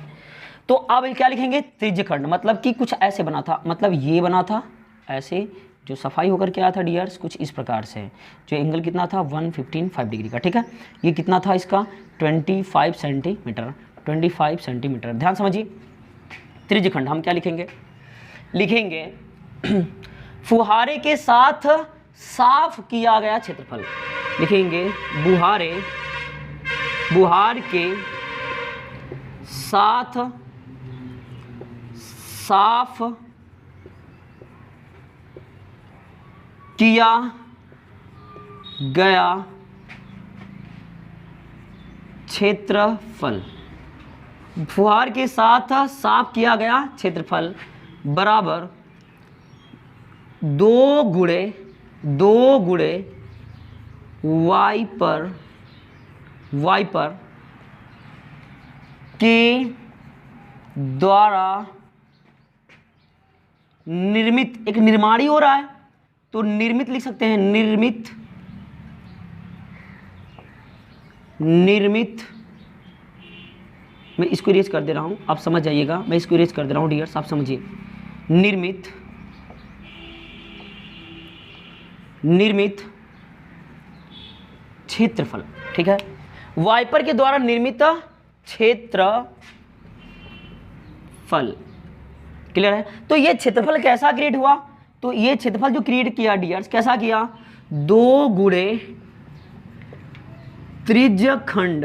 तो अब क्या लिखेंगे, त्रिज्यखंड, मतलब कि कुछ ऐसे बना था, मतलब ये बना था ऐसे, जो सफाई होकर के आया था डियर्स कुछ इस प्रकार से, जो एंगल कितना था 115 डिग्री का, ठीक है। ये कितना था इसका 25 सेंटीमीटर, 25 सेंटीमीटर। ध्यान समझिए, त्रिज्यखंड हम क्या लिखेंगे, लिखेंगे फुहारे के साथ साफ किया गया क्षेत्रफल, लिखेंगे बुहार के साथ साफ किया गया क्षेत्रफल, फुहार के साथ साफ किया गया क्षेत्रफल बराबर 2 गुणे वाइपर के द्वारा निर्मित, एक निर्माण ही हो रहा है तो निर्मित लिख सकते हैं, निर्मित। मैं इसको इरेज कर दे रहा हूं, आप समझ जाइएगा, मैं इसको इरेज कर दे रहा हूं डियर्स, आप समझिए। निर्मित क्षेत्रफल, ठीक है, वाइपर के द्वारा निर्मित क्षेत्रफल क्षेत्रफल। क्लियर है? तो ये क्षेत्रफल कैसा क्रिएट हुआ? तो ये क्षेत्रफल जो क्रिएट किया डियर्स, कैसा किया? 2 गुणे त्रिज्यखंड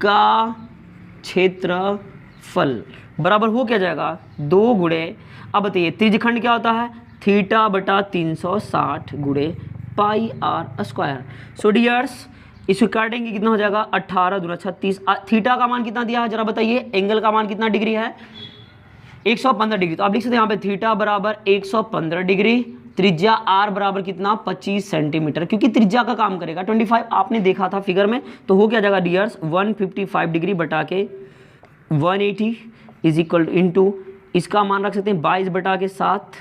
का क्षेत्रफल बराबर हो क्या जाएगा? 2 गुणे, अब बताइए त्रिज्यखंड क्या होता है? थीटा बटा 360 गुणे पाई आर स्क्वायर। सो डियर्स इसको काटेंगे कितना हो जाएगा? 18 दूना 36। थीटा का मान कितना दिया है जरा बताइए? एंगल का मान कितना डिग्री है? 115 डिग्री। तो आप लिख सकते हैं यहाँ पे थीटा बराबर 115 डिग्री, त्रिज्या आर बराबर कितना? 25 सेंटीमीटर, क्योंकि त्रिज्या का काम करेगा 25 आपने देखा था फिगर में। तो हो क्या जाएगा डियर्स? 155 डिग्री बटा के 180 इज इक्वल इंटू, इसका मान रख सकते हैं 22 बटा के 7।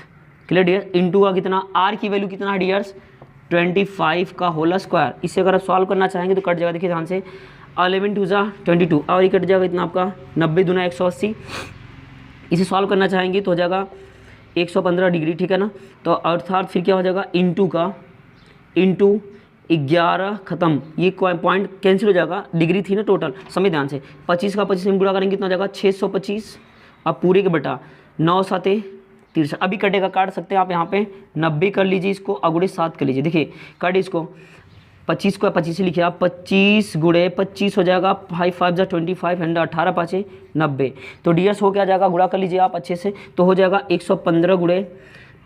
Clear dear? इंटू का कितना? आर की वैल्यू कितना है डियर्स? 25 का होल स्क्वायर। इसे अगर आप सॉल्व करना चाहेंगे तो कट जाएगा, देखिए ध्यान से, 11 2 जा 22 और ये कट जाएगा इतना आपका 90 दूना 180। इसे सॉल्व करना चाहेंगे तो हो जाएगा 115 डिग्री, ठीक है ना? तो अर्थात फिर क्या हो जाएगा? इंटू 11 खत्म, ये पॉइंट कैंसिल हो जाएगा, डिग्री थी ना टोटल, समय ध्यान से। 25 का 25 में गुणा करेंगे कितना हो जाएगा? 625। अब पूरे के बटा 9 7 63, अभी कटेगा, काट सकते हैं आप यहाँ पे 90 कर लीजिए, इसको अगुड़े 7 कर लीजिए। देखिए काट इसको, 25 को 25 से लिखिए आप, 25 गुणे 25 हो जाएगा 5 5 जा 25 एंड 18 5 90। तो डीएस हो क्या जाएगा? गुणा कर लीजिए आप अच्छे से, तो हो जाएगा 115 गुणे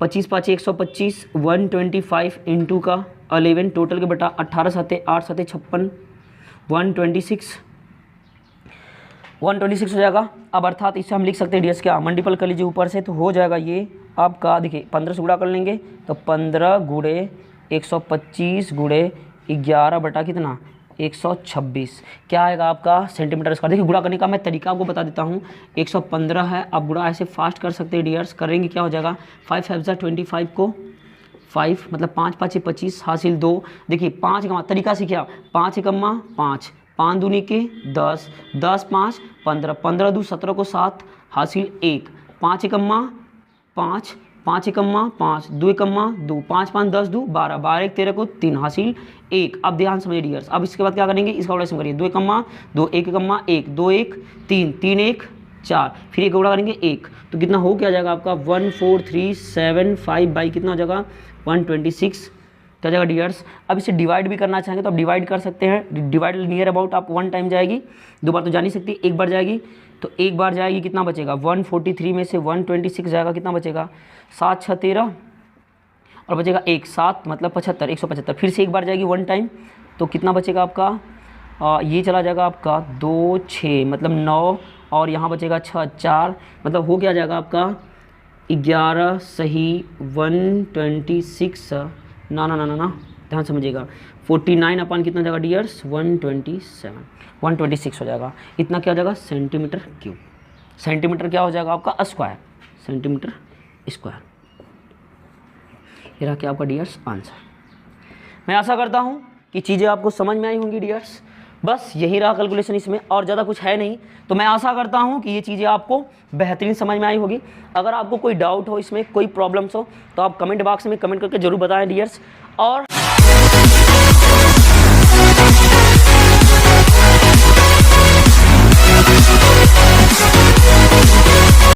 25 5 125 125 इंटू का 11 टोटल के बटा 18 7 8 7 56 126 हो जाएगा। अब अर्थात इससे हम लिख सकते हैं डीएस क्या? मल्टीपल कर लीजिए ऊपर से, तो हो जाएगा ये आपका, देखिए 15 से गुणा कर लेंगे तो 15 गुणे 125 गुणे 11 बटा कितना? 126। क्या आएगा आपका? Centimetre square. देखिए गुणा करने का मैं तरीका आपको बता देता हूँ। 115 है, आप गुणा ऐसे फास्ट कर सकते हैं डियर्स, करेंगे क्या हो जाएगा? 5 5 जा 25 को 5 मतलब 5 5 25 हासिल 2। देखिए 5 का तरीका सीखिए, 5 एकम्मा 5 5 दूनी के 10 10 5 15 15 दू 17 को 7 हासिल 1 5 एकम्मा 5 5 एकम्मा 5 2 एकम्मा 2 5 5 10 2 12 12 1 13 को 3 हासिल 1। अब ध्यान समझिए डियर्स, अब इसके बाद क्या करेंगे? इसका उड़ासन करिए, 2 एकम्मा 2 1 एकम्मा 1 2 1 3 3 1 4, फिर एक गुणा करेंगे 1, तो कितना हो क्या जाएगा आपका? 14375 बाई कितना हो जाएगा? 126 क्या जाएगा डियर्स? अब इसे डिवाइड भी करना चाहेंगे तो आप डिवाइड कर सकते हैं। डिवाइड नियर अबाउट आप 1 टाइम जाएगी, 2 बार तो जा नहीं सकती, 1 बार जाएगी, तो 1 बार जाएगी कितना बचेगा? 143 में से 126 जाएगा, कितना बचेगा? 7 6 13 और बचेगा 1 7 मतलब 75 175। फिर से 1 बार जाएगी 1 टाइम, तो कितना बचेगा आपका? ये चला जाएगा आपका 2 6 मतलब 9 और यहाँ बचेगा 6 4 मतलब हो क्या जाएगा आपका? 11 सही 126 ना ध्यान समझिएगा, 49 अपन कितना जाएगा डियर्स? 126 हो जाएगा। इतना क्या हो जाएगा? Centimetre cube. सेंटीमीटर क्या हो जाएगा आपका? Square, centimetre square. ये रहा क्या आपका डियर्स आंसर। मैं आशा करता हूँ कि चीज़ें आपको समझ में आई होंगी डियर्स। बस यही रहा कैलकुलेशन, इसमें और ज़्यादा कुछ है नहीं। तो मैं आशा करता हूँ कि ये चीज़ें आपको बेहतरीन समझ में आई होगी। अगर आपको कोई डाउट हो, इसमें कोई प्रॉब्लम्स हो, तो आप कमेंट बॉक्स में कमेंट करके ज़रूर बताएं डियर्स। और